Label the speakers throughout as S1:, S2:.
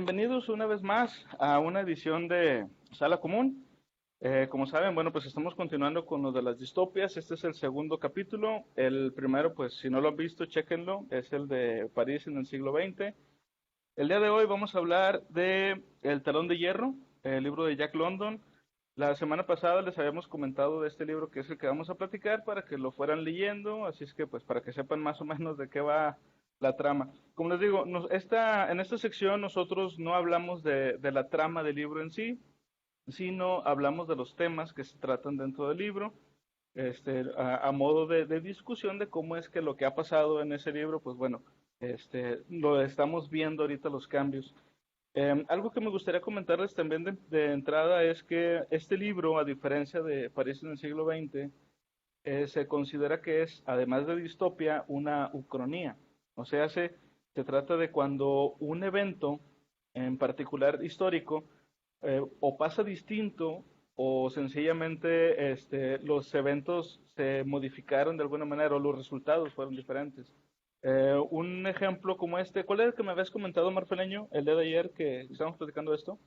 S1: bienvenidos una vez más a una edición de Sala Común. Como saben, bueno, pues estamos continuando con lo de las distopias. Este es el segundo capítulo. El primero, pues si no lo han visto, chéquenlo. Es el de París en el siglo XX. El día de hoy vamos a hablar de El Telón de Hierro, el libro de Jack London. La semana pasada les habíamos comentado de este libro que es el que vamos a platicar para que lo fueran leyendo, así es que pues para que sepan más o menos de qué va la trama. Como les digo, en esta sección nosotros no hablamos de la trama del libro en sí, sino hablamos de los temas que se tratan dentro del libro, a modo de discusión de cómo es que lo que ha pasado en ese libro, pues bueno, lo estamos viendo ahorita los cambios. Algo que me gustaría comentarles también de entrada es que este libro, a diferencia de París en el siglo XX, se considera que es, además de distopia, una ucronía. O sea, se trata de cuando un evento, en particular histórico, o pasa distinto o sencillamente los eventos se modificaron de alguna manera o los resultados fueron diferentes. Un ejemplo como este, ¿cuál era el que me habías comentado, Marfeleño, el día de ayer que estábamos platicando esto?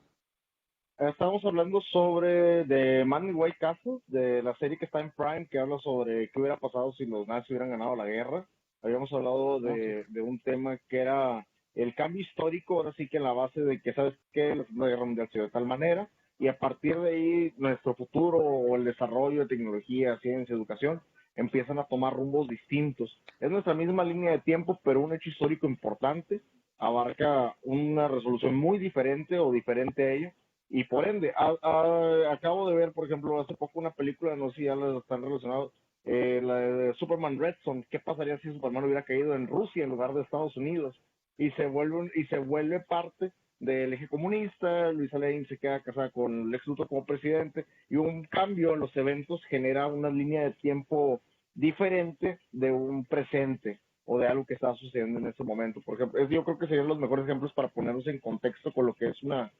S2: Estamos hablando sobre The Man in White Castle, de la serie que está en Prime, que habla sobre qué hubiera pasado si los nazis hubieran ganado la guerra. Habíamos hablado
S1: Oh, sí.
S2: de un tema que era el cambio histórico, ahora sí que en la base de que, ¿sabes qué? La Segunda Guerra Mundial se dio de tal manera, y a partir de ahí nuestro futuro o el desarrollo de tecnología, ciencia, educación, empiezan a tomar rumbos distintos. Es nuestra misma línea de tiempo, pero un hecho histórico importante abarca una resolución muy diferente o diferente a ello y por ende, acabo de ver, por ejemplo, hace poco una película, no sé si ya las están relacionados, la de Superman Red Son. ¿Qué pasaría si Superman hubiera caído en Rusia en lugar de Estados Unidos? Y se vuelve parte del eje comunista. Luisa Lane se queda casada con Lex Luthor como presidente, y un cambio en los eventos genera una línea de tiempo diferente de un presente o de algo que está sucediendo en ese momento. Por ejemplo, yo creo que serían los mejores ejemplos para ponernos en contexto con lo que es una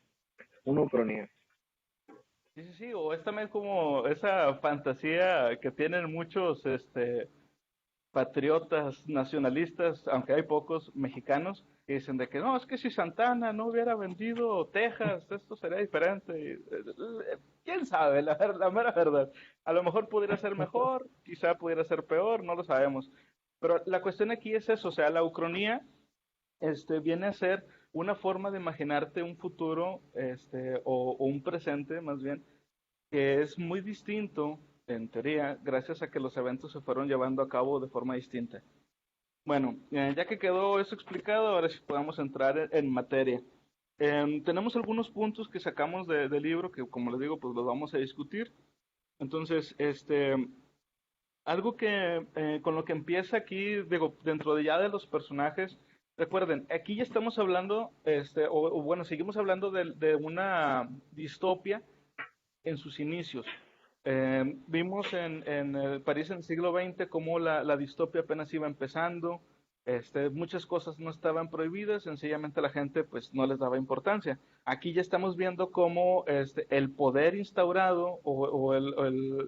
S2: ucronía.
S1: Sí, sí, sí, o es también como esa fantasía que tienen muchos patriotas nacionalistas, aunque hay pocos mexicanos, que dicen de que no, es que si Santana no hubiera vendido Texas, esto sería diferente. ¿Quién sabe? La mera verdad. A lo mejor pudiera ser mejor, quizá pudiera ser peor, no lo sabemos. Pero la cuestión aquí es eso, o sea, la ucronía viene a ser una forma de imaginarte un futuro o un presente más bien que es muy distinto, en teoría, gracias a que los eventos se fueron llevando a cabo de forma distinta. Bueno, ya que quedó eso explicado, ahora sí podemos entrar en materia. Tenemos algunos puntos que sacamos del libro que, como les digo, pues los vamos a discutir. Entonces, algo que con lo que empieza aquí, digo, dentro de ya de los personajes, recuerden, aquí ya estamos hablando, o bueno, seguimos hablando de una distopia en sus inicios. Vimos en París en el siglo XX cómo la distopia apenas iba empezando, muchas cosas no estaban prohibidas, sencillamente la gente pues no les daba importancia. Aquí ya estamos viendo cómo el poder instaurado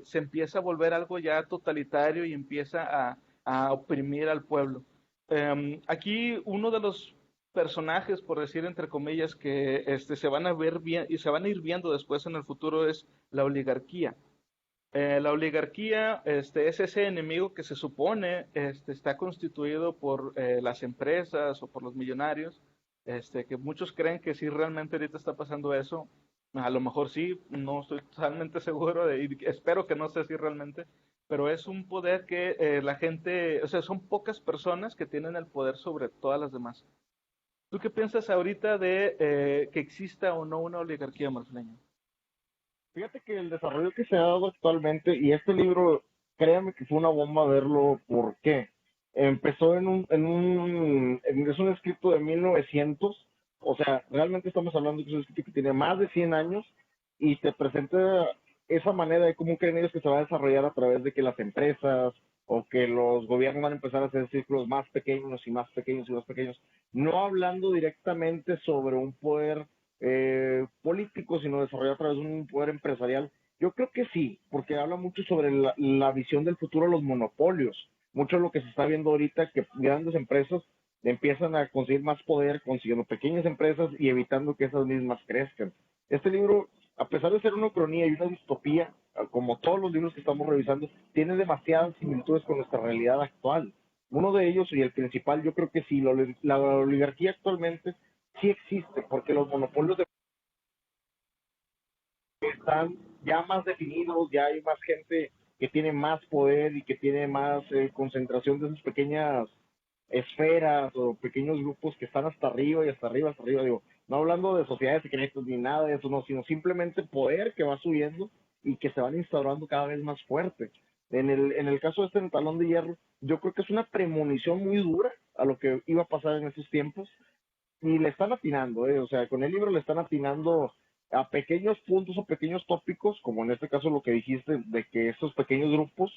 S1: se empieza a volver algo ya totalitario y empieza a oprimir al pueblo. Aquí uno de los personajes, por decir entre comillas, que se van a ver bien y se van a ir viendo después en el futuro es la oligarquía. La oligarquía es ese enemigo que se supone está constituido por las empresas o por los millonarios, que muchos creen que sí realmente ahorita está pasando eso. A lo mejor sí, no estoy totalmente seguro y espero que no sea así realmente, pero es un poder que la gente, o sea, son pocas personas que tienen el poder sobre todas las demás. ¿Tú qué piensas ahorita de que exista o no una oligarquía marfileña?
S2: Fíjate que el desarrollo que se ha dado actualmente, y este libro, créame que fue una bomba verlo. ¿Por qué? Empezó es un escrito de 1900. O sea, realmente estamos hablando de que es un escrito que tiene más de 100 años, y te presenta esa manera de cómo creen ellos que se va a desarrollar a través de que las empresas o que los gobiernos van a empezar a hacer círculos más pequeños y más pequeños y más pequeños, no hablando directamente sobre un poder político, sino desarrollado a través de un poder empresarial. Yo creo que sí, porque habla mucho sobre la visión del futuro de los monopolios. Mucho de lo que se está viendo ahorita, que grandes empresas empiezan a conseguir más poder consiguiendo pequeñas empresas y evitando que esas mismas crezcan. Este libro, a pesar de ser una cronía y una distopía, como todos los libros que estamos revisando, tiene demasiadas similitudes con nuestra realidad actual. Uno de ellos, y el principal, yo creo que sí, la oligarquía actualmente sí existe, porque los monopolios están ya más definidos, ya hay más gente que tiene más poder y que tiene más concentración de esas pequeñas esferas o pequeños grupos que están hasta arriba y hasta arriba, hasta arriba, digo, no hablando de sociedades secretas ni nada de eso, no, sino simplemente poder que va subiendo y que se van instaurando cada vez más fuerte. En el caso de este Talón de Hierro, yo creo que es una premonición muy dura a lo que iba a pasar en esos tiempos, y le están atinando, o sea, con el libro le están atinando a pequeños puntos o pequeños tópicos, como en este caso lo que dijiste, de que esos pequeños grupos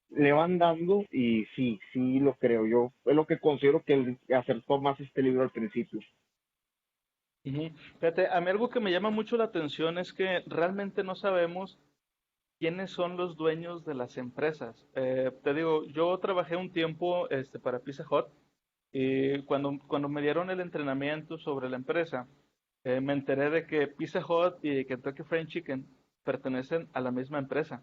S2: le van dando, y sí, sí lo creo yo. Es lo que considero que acertó más este libro al principio.
S1: Ujú. Fíjate, a mí algo que me llama mucho la atención es que realmente no sabemos quiénes son los dueños de las empresas. Te digo, yo trabajé un tiempo para Pizza Hut y cuando me dieron el entrenamiento sobre la empresa, me enteré de que Pizza Hut y Kentucky Fried Chicken pertenecen a la misma empresa.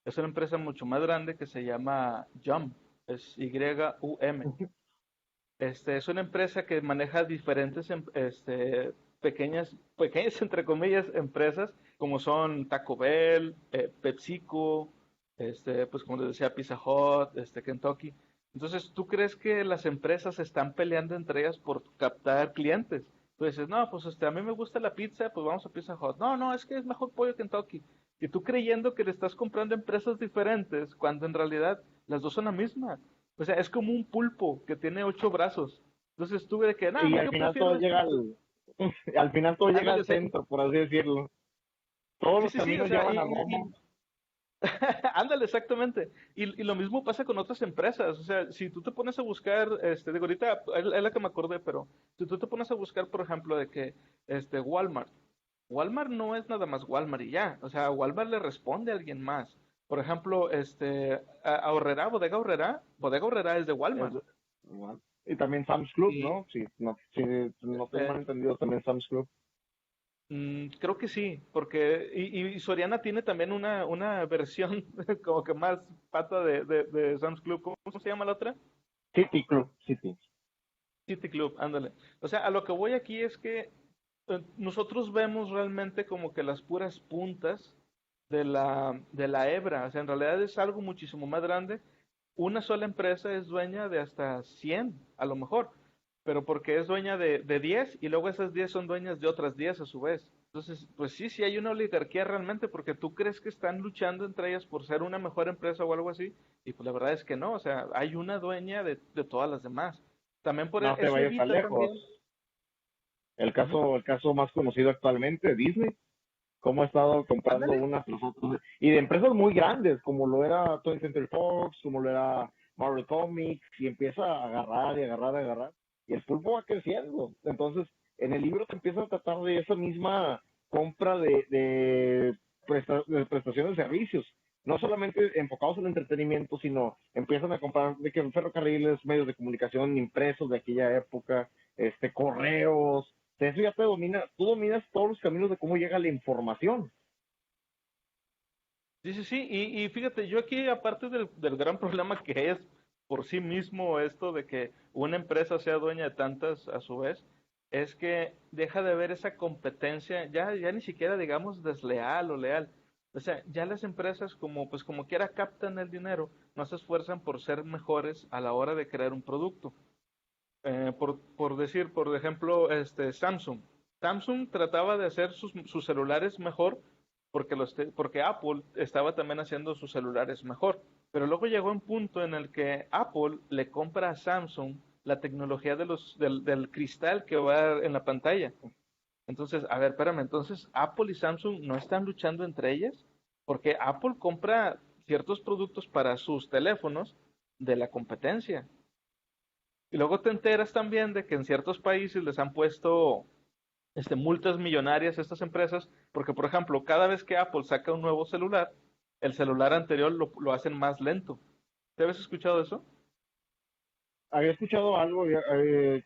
S1: Es una empresa mucho más grande que se llama Yum, es Y-U-M. Es una empresa que maneja diferentes pequeñas entre comillas empresas como son Taco Bell, PepsiCo, pues como les decía Pizza Hut, Kentucky. Entonces, ¿tú crees que las empresas están peleando entre ellas por captar clientes? Tú dices, no, pues a mí me gusta la pizza, pues vamos a Pizza Hut. No, no, es que es mejor pollo Kentucky. Y tú creyendo que le estás comprando empresas diferentes, cuando en realidad las dos son la misma. O sea, es como un pulpo que tiene 8 brazos. Entonces tuve de que, no,
S2: Y
S1: no,
S2: al
S1: yo
S2: final
S1: prefiero
S2: todo llega al final todo llega
S1: Ándale,
S2: al centro, por así decirlo. Todos
S1: sí,
S2: los
S1: sí, sí, o
S2: caminos
S1: sea,
S2: llevan a Roma.
S1: ándale, exactamente. Y lo mismo pasa con otras empresas. O sea, si tú te pones a buscar, digo, ahorita es la que me acordé, pero si tú te pones a buscar, por ejemplo, de que Walmart. Walmart no es nada más Walmart y ya. O sea, Walmart le responde a alguien más. Por ejemplo, Ahorrera, Bodega Horrera es de
S2: Es-
S1: Walmart.
S2: y también Sam's Club,
S1: Y
S2: ¿no? Si no estoy
S1: eh,
S2: mal entendido, también Sam's Club.
S1: Creo que sí, porque y Soriana tiene también una versión como que más pata de Sam's Club. ¿Cómo se llama la otra?
S2: City Club, City.
S1: City Club, ándale. O sea, a lo que voy aquí es que nosotros vemos realmente como que las puras puntas de la hebra. O sea, en realidad es algo muchísimo más grande. Una sola empresa es dueña de hasta 100 a lo mejor, pero porque es dueña de 10 y luego esas 10 son dueñas de otras 10 a su vez. Entonces, pues sí, sí hay una oligarquía realmente, porque tú crees que están luchando entre ellas por ser una mejor empresa o algo así, y pues la verdad es que no, o sea, hay una dueña de todas las demás. También
S2: No te
S1: eso
S2: vayas tan
S1: evita
S2: lejos.
S1: también.
S2: El
S1: Ujú.
S2: el caso más conocido actualmente, Disney, cómo ha estado comprando
S1: Ándale.
S2: unas tras otras. Y de empresas muy grandes, como lo era 20th Century Fox, como lo era Marvel Comics, y empieza a agarrar y agarrar y agarrar. Y el pulpo va creciendo. Entonces, en el libro te empieza a tratar de esa misma compra de prestación de servicios. No solamente enfocados en el entretenimiento, sino empiezan a comprar de que ferrocarriles, medios de comunicación impresos de aquella época, correos. Eso ya te domina, tú dominas todos los caminos de cómo llega la información.
S1: Sí, sí, sí, y fíjate, yo aquí, aparte del gran problema que es por sí mismo esto de que una empresa sea dueña de tantas a su vez, es que deja de haber esa competencia, ya ni siquiera digamos desleal o leal. O sea, ya las empresas pues como quiera captan el dinero, no se esfuerzan por ser mejores a la hora de crear un producto. Por decir, por ejemplo, Samsung. Samsung trataba de hacer sus celulares mejor porque Apple estaba también haciendo sus celulares mejor. Pero luego llegó un punto en el que Apple le compra a Samsung la tecnología del cristal que va en la pantalla. Entonces, a ver, espérame, entonces Apple y Samsung no están luchando entre ellas porque Apple compra ciertos productos para sus teléfonos de la competencia. Y luego te enteras también de que en ciertos países les han puesto multas millonarias a estas empresas, porque por ejemplo, cada vez que Apple saca un nuevo celular, el celular anterior lo hacen más lento. ¿Te habías escuchado eso?
S2: había escuchado algo,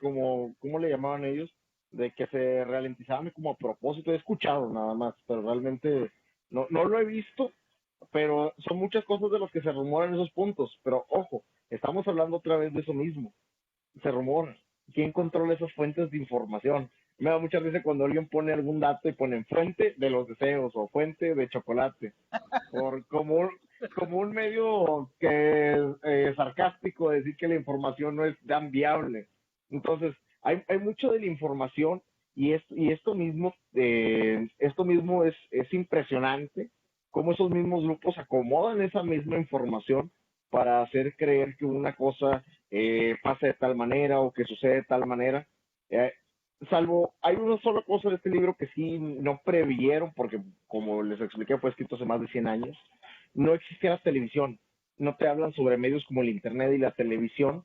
S2: como, ¿cómo le llamaban ellos? De que se ralentizaban como a propósito. He escuchado nada más, pero realmente no lo he visto, pero son muchas cosas de las que se rumoran esos puntos. Pero ojo, estamos hablando otra vez de eso mismo. Se rumora. ¿Quién controla esas fuentes de información? Me da muchas veces cuando alguien pone algún dato y ponen fuente de los deseos o fuente de chocolate por como un medio que sarcástico de decir que la información no es tan viable. Entonces, hay mucho de la información y esto mismo es impresionante cómo esos mismos grupos acomodan esa misma información para hacer creer que una cosa pasa de tal manera o que sucede de tal manera. Eh, Salvo, hay una sola cosa de este libro que sí no previeron, porque como les expliqué, fue escrito hace más de 100 años, no existía la televisión. No te hablan sobre medios como el Internet y la televisión,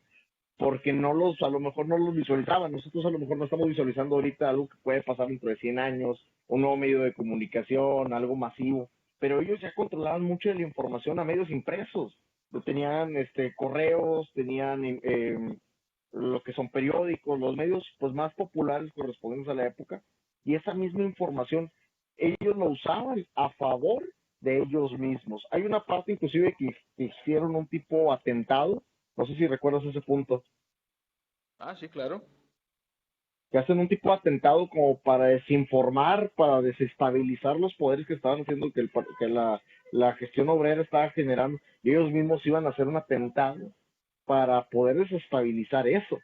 S2: porque a lo mejor no los visualizaban. Nosotros a lo mejor no estamos visualizando ahorita algo que puede pasar dentro de 100 años, un nuevo medio de comunicación, algo masivo, pero ellos ya controlaban mucho de la información a medios impresos. Tenían correos, tenían lo que son periódicos, los medios pues más populares correspondientes a la época, y esa misma información ellos lo usaban a favor de ellos mismos. Hay una parte inclusive que hicieron un tipo atentado, no sé si recuerdas ese punto,
S1: Ah, sí, claro.
S2: que hacen un tipo de atentado como para desinformar, para desestabilizar los poderes que estaban haciendo que la gestión obrera estaba generando, y ellos mismos iban a hacer un atentado para poder desestabilizar eso.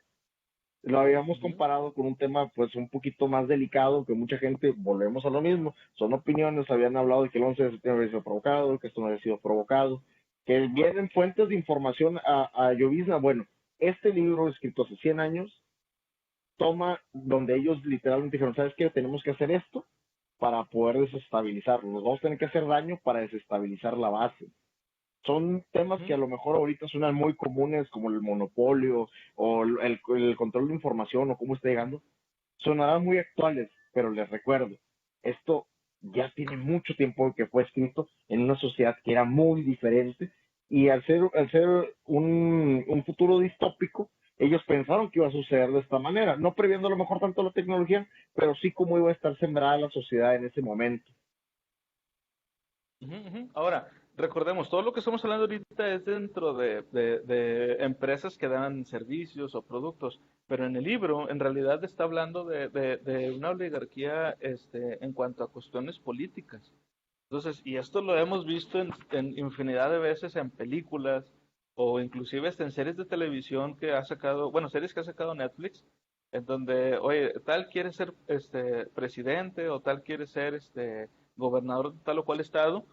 S2: Lo habíamos
S1: Ujú.
S2: comparado con un tema pues un poquito más delicado, que mucha gente, volvemos a lo mismo, son opiniones, habían hablado de que el 11 de septiembre había sido provocado, que esto no había sido provocado, que vienen fuentes de información a llovizna. Bueno, este libro escrito hace 100 años toma donde ellos literalmente dijeron, ¿sabes qué? Tenemos que hacer esto para poder desestabilizarlo, nos vamos a tener que hacer daño para desestabilizar la base. Son temas que
S1: Ujú.
S2: a lo mejor ahorita suenan muy comunes, como el monopolio o el control de información o cómo está llegando, sonarán muy actuales, pero les recuerdo, esto ya tiene mucho tiempo que fue escrito en una sociedad que era muy diferente, y al ser un futuro distópico, ellos pensaron que iba a suceder de esta manera, no previendo a lo mejor tanto la tecnología, pero sí cómo iba a estar sembrada la sociedad en ese momento.
S1: Ujú, ujú. Ahora, recordemos, todo lo que estamos hablando ahorita es dentro de empresas que dan servicios o productos, pero en el libro en realidad está hablando de una oligarquía en cuanto a cuestiones políticas. Entonces, y esto lo hemos visto en infinidad de veces en películas o inclusive hasta en series de televisión que ha sacado, bueno, series que ha sacado Netflix, en donde, oye, tal quiere ser presidente o tal quiere ser gobernador de tal o cual estado,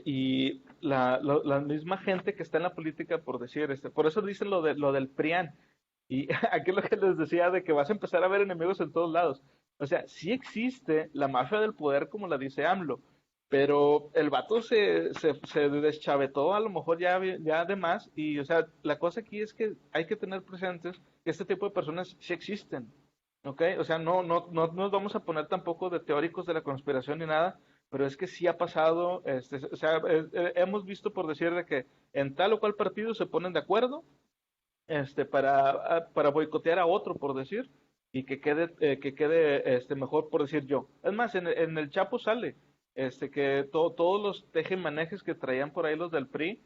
S1: y la misma gente que está en la política, por decir, por eso dicen lo del PRIAN. Y aquí lo que les decía de que vas a empezar a ver enemigos en todos lados. O sea, sí existe la mafia del poder como la dice AMLO, pero el vato se deschavetó a lo mejor ya de más. Y, o sea, la cosa aquí es que hay que tener presentes que este tipo de personas sí existen. ¿Ok? O sea, no nos vamos a poner tampoco de teóricos de la conspiración ni nada, pero es que sí ha pasado, o sea, hemos visto por decir de que en tal o cual partido se ponen de acuerdo para boicotear a otro, por decir, y que quede mejor, por decir yo. Es más, en el Chapo sale que todos los tejemanejes que traían por ahí los del PRI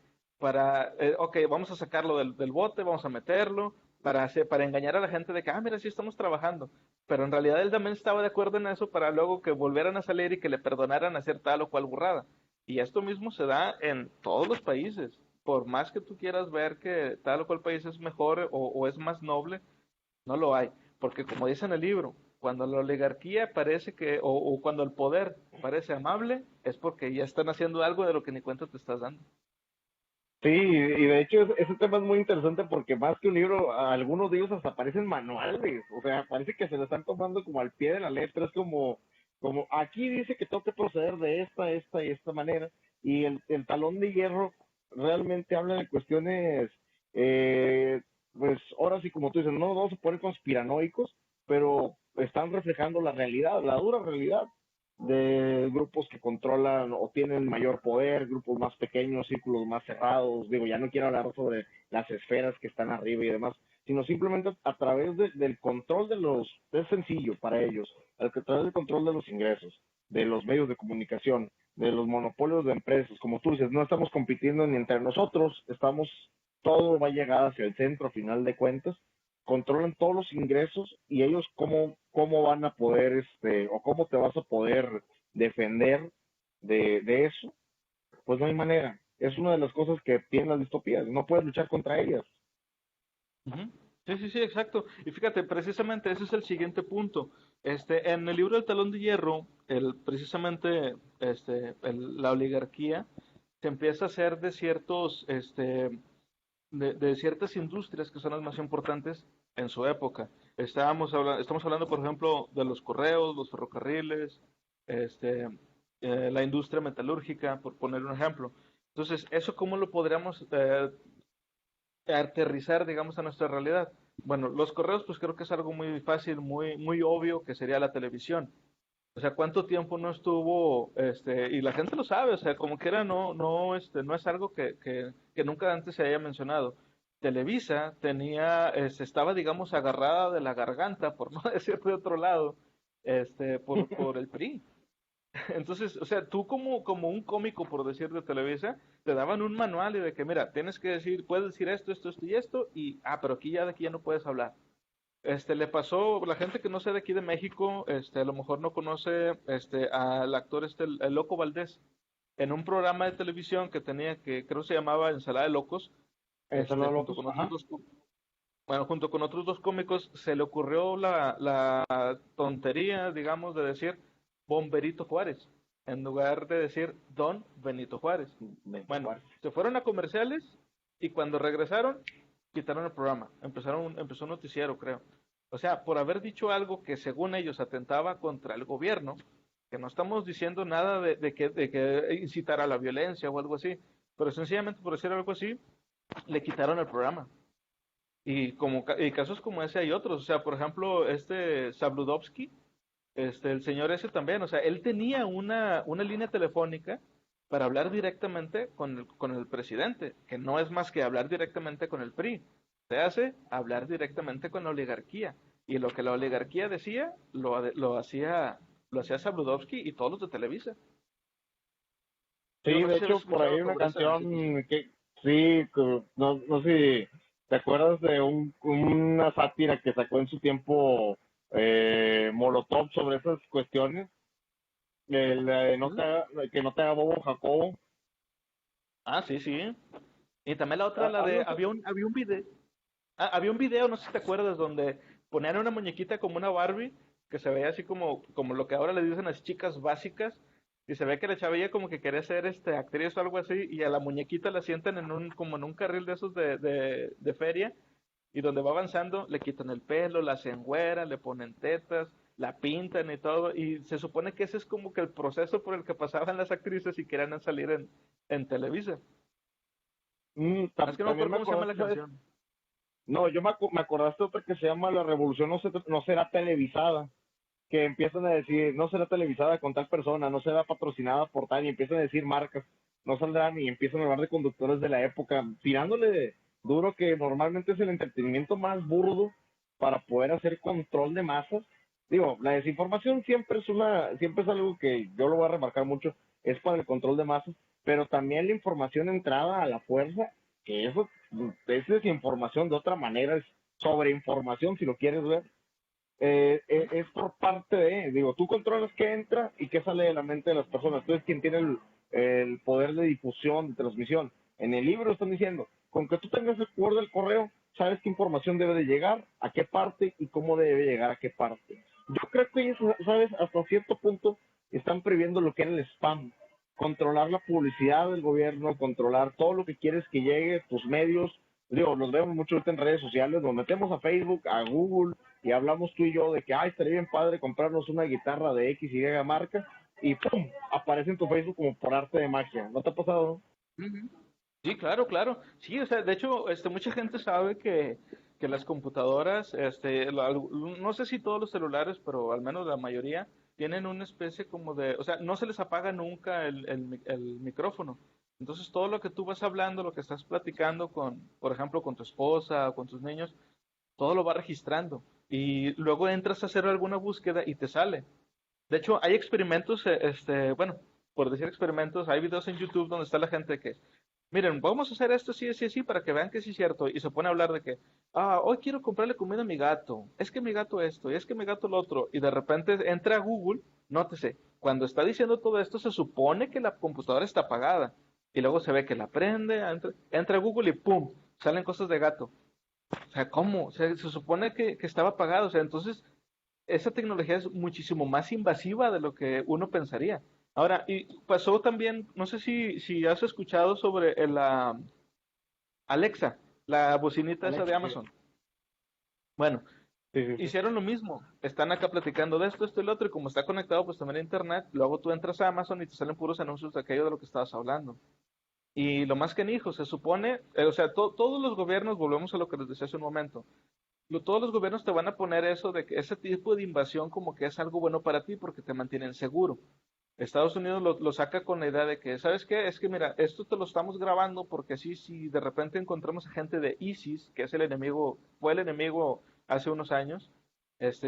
S1: ok, vamos a sacarlo del bote, vamos a meterlo, para engañar a la gente de que, mira, sí estamos trabajando. Pero en realidad él también estaba de acuerdo en eso para luego que volvieran a salir y que le perdonaran hacer tal o cual burrada. Y esto mismo se da en todos los países. Por más que tú quieras ver que tal o cual país es mejor o es más noble, no lo hay. Porque como dice en el libro, cuando la oligarquía parece o cuando el poder parece amable, es porque ya están haciendo algo de lo que ni cuenta te estás dando.
S2: Sí, y de hecho ese tema es muy interesante porque más que un libro, algunos de ellos hasta parecen manuales, o sea, parece que se lo están tomando como al pie de la letra, es como aquí dice que tengo que proceder de esta y esta manera, y el talón de hierro realmente habla de cuestiones, eh, pues ahora sí como tú dices, no nos vamos a poner conspiranoicos, pero están reflejando la realidad, la dura realidad de grupos que controlan o tienen mayor poder, grupos más pequeños, círculos más cerrados. Digo, ya no quiero hablar sobre las esferas que están arriba y demás, sino simplemente a través del control es sencillo para ellos, a través del control de los ingresos, de los medios de comunicación, de los monopolios de empresas, como tú dices, no estamos compitiendo ni entre nosotros, todo va a llegar hacia el centro a final de cuentas, controlan todos los ingresos y ellos cómo van a poder, o cómo te vas a poder defender de eso, pues no hay manera. Es una de las cosas que tienen las distopías, no puedes luchar contra ellas.
S1: Ujú. Sí, sí, sí, exacto. Y fíjate, precisamente ese es el siguiente punto. En el libro del Talón de Hierro, precisamente, la oligarquía se empieza a hacer de de ciertas industrias que son las más importantes en su época. Estamos hablando, por ejemplo, de los correos, los ferrocarriles, este, la industria metalúrgica, por poner un ejemplo. Entonces, ¿eso cómo lo podríamos aterrizar, digamos, a nuestra realidad? Bueno, los correos, pues creo que es algo muy fácil, muy obvio, que sería la televisión. O sea, ¿cuánto tiempo no estuvo, y la gente lo sabe, o sea, como quiera, no es algo que nunca antes se haya mencionado. Televisa estaba, digamos, agarrada de la garganta, por no decir de otro lado, por el PRI. Entonces, o sea, tú como un cómico, por decir, de Televisa, te daban un manual y de que, mira, tienes que decir, puedes decir esto y, pero de aquí ya no puedes hablar. Le pasó, la gente que no sea de aquí de México, a lo mejor no conoce, al actor, el Loco Valdés, en un programa de televisión que tenía, que creo se llamaba Ensalada de Locos,
S2: Ensalada de
S1: junto
S2: locos,
S1: con otros
S2: ajá.
S1: dos, bueno, junto con otros dos cómicos, se le ocurrió la tontería, digamos, de decir Bomberito Juárez, en lugar de decir Don Benito Juárez.
S2: Benito
S1: Bueno,
S2: Juárez.
S1: se fueron a comerciales y cuando regresaron, quitaron el programa. Empezó un noticiero, creo. O sea, por haber dicho algo que según ellos atentaba contra el gobierno, que no estamos diciendo nada de que incitar a la violencia o algo así, pero sencillamente por decir algo así, le quitaron el programa. Y casos como ese hay otros. O sea, por ejemplo, Sabludovsky, el señor ese también, o sea, él tenía una línea telefónica para hablar directamente con el presidente, que no es más que hablar directamente con el PRI. Se hace hablar directamente con la oligarquía. Y lo que la oligarquía decía, lo hacía Sabludovsky y todos los de Televisa. Digo,
S2: Sí,
S1: no
S2: de
S1: sé si habías
S2: hecho, por ahí
S1: escuchado
S2: hay una
S1: sobre esa situación.
S2: canción que sí, no sé si te acuerdas de una sátira que sacó en su tiempo Molotov sobre esas cuestiones,
S1: Ujú.
S2: que no te haga bobo Jacobo.
S1: Ah, sí, sí. Y también la otra, la
S2: Algo
S1: de,
S2: así.
S1: había un video, no sé si te acuerdas, donde ponían una muñequita como una Barbie, que se veía así como lo que ahora le dicen las chicas básicas, y se ve que la chavilla como que quería ser actriz o algo así, y a la muñequita la sientan como en un carril de esos de feria, y donde va avanzando, le quitan el pelo, la hacen güera, le ponen tetas, la pintan y todo, y se supone que ese es como que el proceso por el que pasaban las actrices y querían salir en Televisa. Es que no me
S2: También
S1: acuerdo
S2: me
S1: cómo se llama la
S2: acordaste, ¿sabes?
S1: canción.
S2: No, me acordaste otra que se llama La Revolución no será televisada, que empiezan a decir, no será televisada con tal persona, no será patrocinada por tal, y empiezan a decir marcas, no saldrán y empiezan a hablar de conductores de la época, tirándole duro que normalmente es el entretenimiento más burdo para poder hacer control de masas. Digo, la desinformación siempre es algo que yo lo voy a remarcar mucho, es para el control de masas, pero también la información entrada a la fuerza, que eso es desinformación de otra manera, es sobreinformación si lo quieres ver, es por parte digo, tú controlas qué entra y qué sale de la mente de las personas. Tú eres quien tiene el poder de difusión, de transmisión. En el libro están diciendo, con que tú tengas el poder del correo, sabes qué información debe de llegar, a qué parte y cómo debe llegar a qué parte. Yo creo que ellos, sabes, hasta cierto punto están previendo lo que era el spam, controlar la publicidad del gobierno, controlar todo lo que quieres que llegue, tus medios. Digo, los vemos mucho ahorita en redes sociales, nos metemos a Facebook, a Google, y hablamos tú y yo de que, ay, estaría bien padre comprarnos una guitarra de X y Y marca, y ¡pum! Aparece en tu Facebook como por arte de magia. ¿No te ha pasado?
S1: Ujú. Sí, claro, claro. Sí, o sea, de hecho, mucha gente sabe que las computadoras, no sé si todos los celulares, pero al menos la mayoría, tienen una especie como de, o sea, no se les apaga nunca el micrófono. Entonces, todo lo que tú vas hablando, lo que estás platicando por ejemplo, con tu esposa o con tus niños, todo lo va registrando. Y luego entras a hacer alguna búsqueda y te sale. De hecho, hay experimentos, bueno, por decir experimentos, hay videos en YouTube donde está la gente que, miren, vamos a hacer esto sí, sí, sí, para que vean que sí es cierto. Y se pone a hablar de que, hoy quiero comprarle comida a mi gato. Es que mi gato esto, y es que mi gato lo otro. Y de repente entra a Google, nótese, cuando está diciendo todo esto, se supone que la computadora está apagada. Y luego se ve que la prende, entra a Google y ¡pum! Salen cosas de gato. O sea, ¿cómo? O sea, se supone que estaba apagado. O sea, entonces esa tecnología es muchísimo más invasiva de lo que uno pensaría. Ahora, y pasó también, no sé si has escuchado sobre Alexa, la bocinita esa de
S2: Alexa, sí.
S1: Amazon. Bueno,
S2: Sí, sí, sí.
S1: hicieron lo mismo. Están acá platicando de esto, esto y lo otro, y como está conectado pues también a internet, luego tú entras a Amazon y te salen puros anuncios de aquello de lo que estabas hablando. Y lo más canijo, se supone, o sea, todos los gobiernos, volvemos a lo que les decía hace un momento, todos los gobiernos te van a poner eso de que ese tipo de invasión como que es algo bueno para ti porque te mantienen seguro. Estados Unidos lo saca con la idea de que, ¿sabes qué? Es que mira, esto te lo estamos grabando porque así si de repente encontramos a gente de ISIS, que es el enemigo, fue el enemigo hace unos años,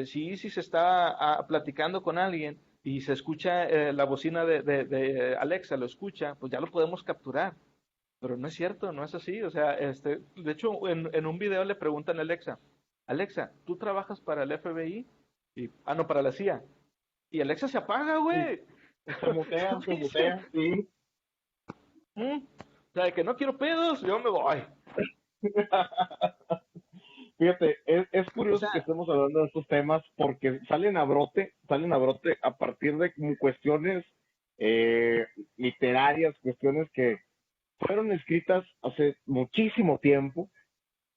S1: si ISIS está platicando con alguien y se escucha la bocina de Alexa, lo escucha, pues ya lo podemos capturar. Pero no es cierto, no es así. O sea, de hecho, en un video le preguntan a Alexa, Alexa, ¿tú trabajas para el FBI? Y, no, para la CIA. Y Alexa se apaga,
S2: Sí,
S1: güey.
S2: se
S1: Dice,
S2: mutean, sí.
S1: O sea, de que no quiero pedos, yo me voy.
S2: Fíjate, es
S1: O
S2: curioso que
S1: sea,
S2: estemos hablando de estos temas porque salen a brote a partir de como cuestiones literarias, cuestiones que fueron escritas hace muchísimo tiempo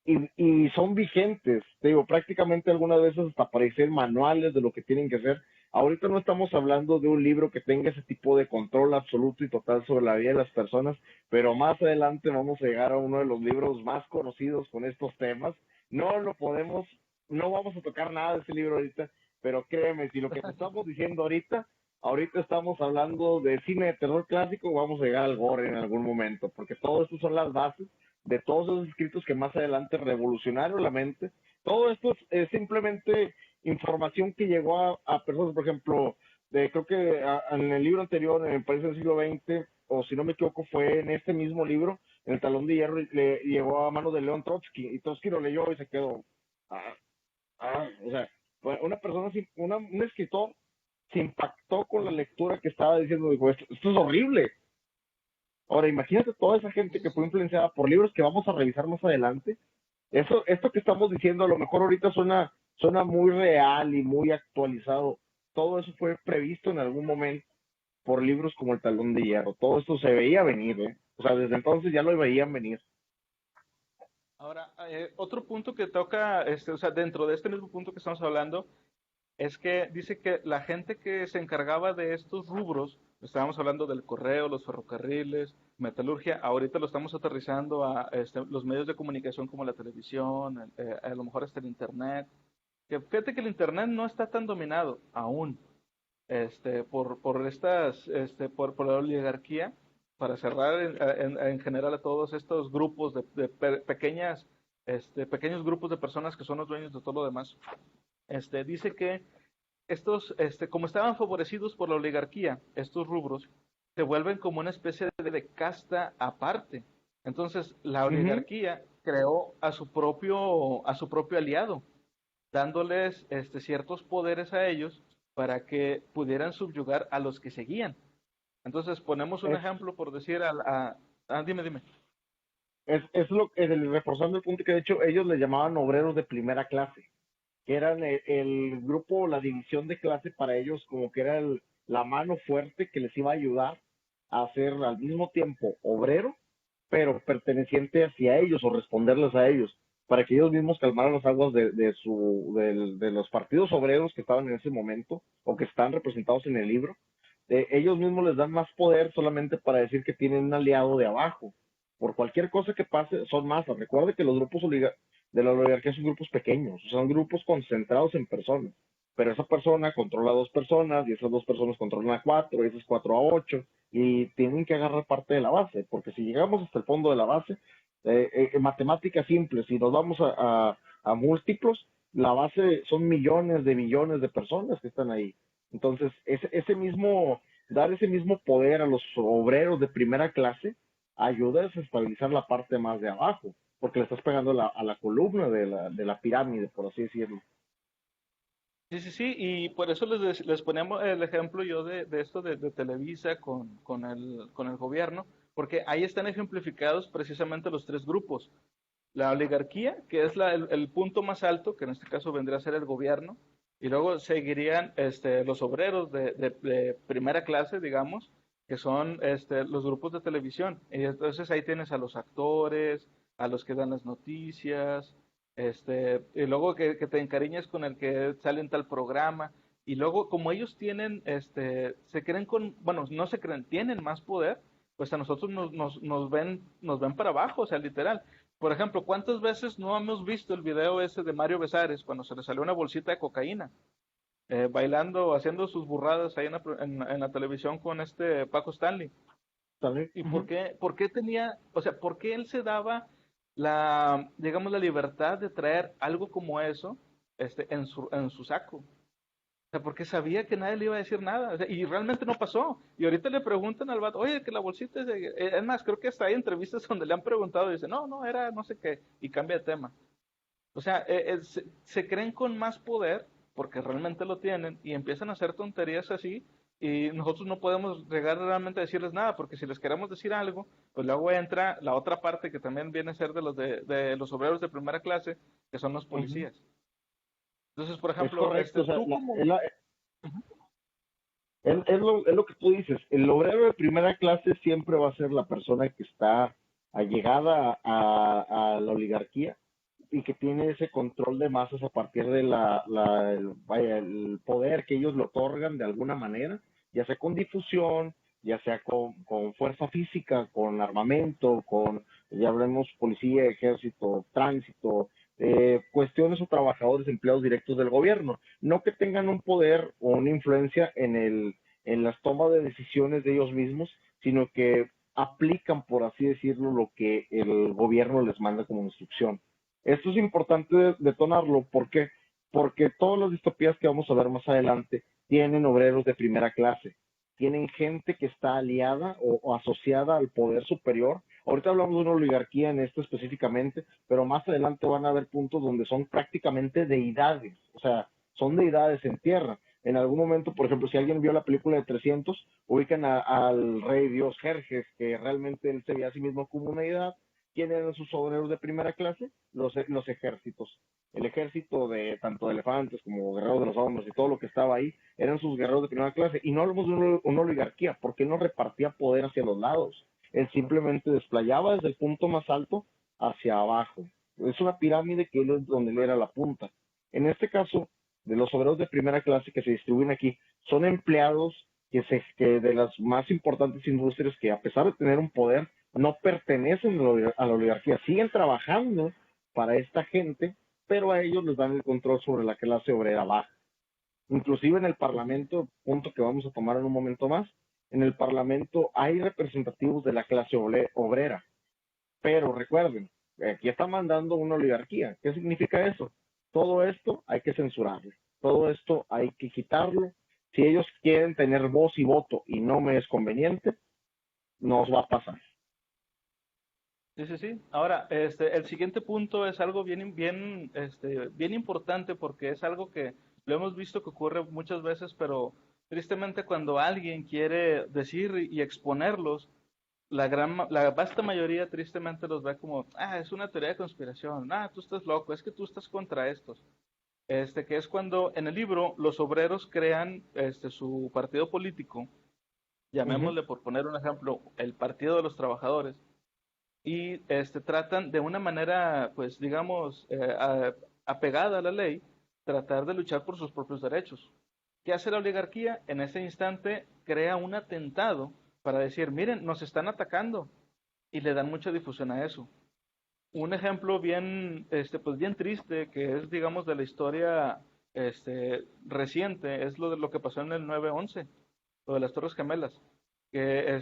S2: y son vigentes. Te digo, prácticamente algunas veces hasta aparecen manuales de lo que tienen que hacer. Ahorita no estamos hablando de un libro que tenga ese tipo de control absoluto y total sobre la vida de las personas, pero más adelante vamos a llegar a uno de los libros más conocidos con estos temas. No lo podemos, no vamos a tocar nada de ese libro ahorita, pero créeme, si lo que te estamos diciendo ahorita estamos hablando de cine de terror clásico, vamos a llegar al gore en algún momento, porque todo esto son las bases de todos esos escritos que más adelante revolucionaron la mente. Todo esto es simplemente información que llegó a personas, por ejemplo, creo que en el libro anterior, en el País del siglo XX, o si no me equivoco, fue en este mismo libro, en el Talón de Hierro, le llegó a mano de León Trotsky, y Trotsky lo leyó y se quedó, ah, o sea, una persona, un escritor se impactó con la lectura que estaba diciendo, dijo, esto es horrible. Ahora, imagínate toda esa gente que fue influenciada por libros que vamos a revisar más adelante. Esto que estamos diciendo a lo mejor ahorita suena muy real y muy actualizado. Todo eso fue previsto en algún momento por libros como El Talón de Hierro. Todo esto se veía venir, ¿eh? O sea, desde entonces ya lo veían venir.
S1: ahora, otro punto que toca, o sea, dentro de este mismo punto que estamos hablando, es que dice que la gente que se encargaba de estos rubros, estábamos hablando del correo, los ferrocarriles, metalurgia, ahorita lo estamos aterrizando a los medios de comunicación como la televisión, a lo mejor hasta el internet. Que fíjate que el internet no está tan dominado aún, por estas, por la oligarquía, para cerrar en general a todos estos grupos pequeños grupos de personas que son los dueños de todo lo demás. Dice que estos, como estaban favorecidos por la oligarquía, estos rubros se vuelven como una especie de casta aparte. Entonces, la
S2: Uh -huh.
S1: oligarquía creó a su propio aliado, dándoles ciertos poderes a ellos para que pudieran subyugar a los que seguían. Entonces, ponemos un
S2: es,
S1: ejemplo por decir dime.
S2: reforzando el punto que de hecho ellos le llamaban obreros de primera clase, que eran el grupo, la división de clase para ellos, como que era la mano fuerte que les iba a ayudar a ser al mismo tiempo obrero, pero perteneciente hacia ellos o responderles a ellos, para que ellos mismos calmaran las aguas de los partidos obreros que estaban en ese momento o que están representados en el libro. Ellos mismos les dan más poder solamente para decir que tienen un aliado de abajo. Por cualquier cosa que pase, son masas. Recuerde que los grupos de la oligarquía son grupos pequeños, son grupos concentrados en personas. Pero esa persona controla a dos personas y esas dos personas controlan a cuatro y esas cuatro a ocho y tienen que agarrar parte de la base, porque si llegamos hasta el fondo de la base, matemáticas simples, si nos vamos a múltiplos, la base son millones de personas que están ahí. Entonces, ese mismo, dar ese mismo poder a los obreros de primera clase ayuda a desestabilizar la parte más de abajo, porque le estás pegando a la columna de la pirámide, por así decirlo.
S1: Sí, sí, sí, y por eso les ponemos el ejemplo yo de esto de Televisa con el gobierno, porque ahí están ejemplificados precisamente los tres grupos. La oligarquía, que es el punto más alto, que en este caso vendría a ser el gobierno, y luego seguirían los obreros de primera clase, digamos, que son los grupos de televisión. Y entonces ahí tienes a los actores, a los que dan las noticias, y luego que te encariñes con el que sale en tal programa. Y luego, como ellos tienen, se creen bueno, no se creen, tienen más poder, pues a nosotros nos ven para abajo, o sea, literal. Por ejemplo, ¿cuántas veces no hemos visto el video ese de Mario Besares cuando se le salió una bolsita de cocaína? Bailando, haciendo sus burradas ahí en la televisión con Paco Stanley.
S2: ¿Sabes?
S1: ¿Y
S2: Ujú.
S1: por qué tenía, o sea, por qué él se daba digamos, la libertad de traer algo como eso, en su saco? O sea, porque sabía que nadie le iba a decir nada. O sea, y realmente no pasó. Y ahorita le preguntan al vato, oye, que la bolsita es de... Es más, creo que hasta hay entrevistas donde le han preguntado y dice, no, no, era no sé qué, y cambia de tema. O sea, se creen con más poder, porque realmente lo tienen, y empiezan a hacer tonterías así, y nosotros no podemos llegar realmente a decirles nada, porque si les queremos decir algo, pues luego entra la otra parte que también viene a ser de los obreros de primera clase, que son los
S2: Ujú.
S1: policías. Entonces, por
S2: Es
S1: ejemplo,
S2: correcto, o sea,
S1: tú como...
S2: es lo que tú dices, el obrero de primera clase siempre va a ser la persona que está allegada a la oligarquía y que tiene ese control de masas a partir de vaya, el poder que ellos le otorgan de alguna manera, ya sea con difusión, ya sea con fuerza física, con armamento, ya hablemos policía, ejército, tránsito, cuestiones o trabajadores empleados directos del gobierno. No que tengan un poder o una influencia en las tomas de decisiones de ellos mismos, sino que aplican, por así decirlo, lo que el gobierno les manda como instrucción. Esto es importante detonarlo, ¿por qué? Porque todas las distopías que vamos a ver más adelante tienen obreros de primera clase, tienen gente que está aliada o asociada al poder superior. Ahorita hablamos de una oligarquía en esto específicamente, pero más adelante van a haber puntos donde son prácticamente deidades, o sea, son deidades en tierra. En algún momento, por ejemplo, si alguien vio la película de 300, ubican al rey dios Jerjes, que realmente él se veía a sí mismo como una deidad. ¿Quién eran sus obreros de primera clase? Los ejércitos. El ejército de tanto de elefantes como guerreros de los hombres y todo lo que estaba ahí eran sus guerreros de primera clase. Y no hablamos de una oligarquía, porque él no repartía poder hacia los lados. Él simplemente desplayaba desde el punto más alto hacia abajo. Es una pirámide que él es donde él era la punta. En este caso, de los obreros de primera clase que se distribuyen aquí, son empleados que de las más importantes industrias que a pesar de tener un poder, no pertenecen a la oligarquía, siguen trabajando para esta gente, pero a ellos les dan el control sobre la clase obrera baja. Inclusive en el Parlamento, punto que vamos a tomar en un momento más, en el Parlamento hay representativos de la clase obrera, pero recuerden, aquí está mandando una oligarquía. ¿Qué significa eso? Todo esto hay que censurarlo, todo esto hay que quitarlo. Si ellos quieren tener voz y voto y no me es conveniente, nos va a pasar.
S1: Sí, sí, sí. Ahora, el siguiente punto es algo bien importante porque es algo que lo hemos visto que ocurre muchas veces, pero tristemente cuando alguien quiere decir y exponerlos, la vasta mayoría tristemente los ve como, es una teoría de conspiración, tú estás loco, es que tú estás contra estos. Que es cuando en el libro los obreros crean, su partido político,
S2: Uh -huh.
S1: llamémosle por poner un ejemplo, el Partido de los Trabajadores y tratan de una manera, pues digamos, apegada a la ley, tratar de luchar por sus propios derechos. ¿Qué hace la oligarquía? En ese instante crea un atentado para decir, miren, nos están atacando y le dan mucha difusión a eso. Un ejemplo pues bien triste que es, digamos, de la historia reciente es lo de lo que pasó en el 9/11, lo de las Torres Gemelas, que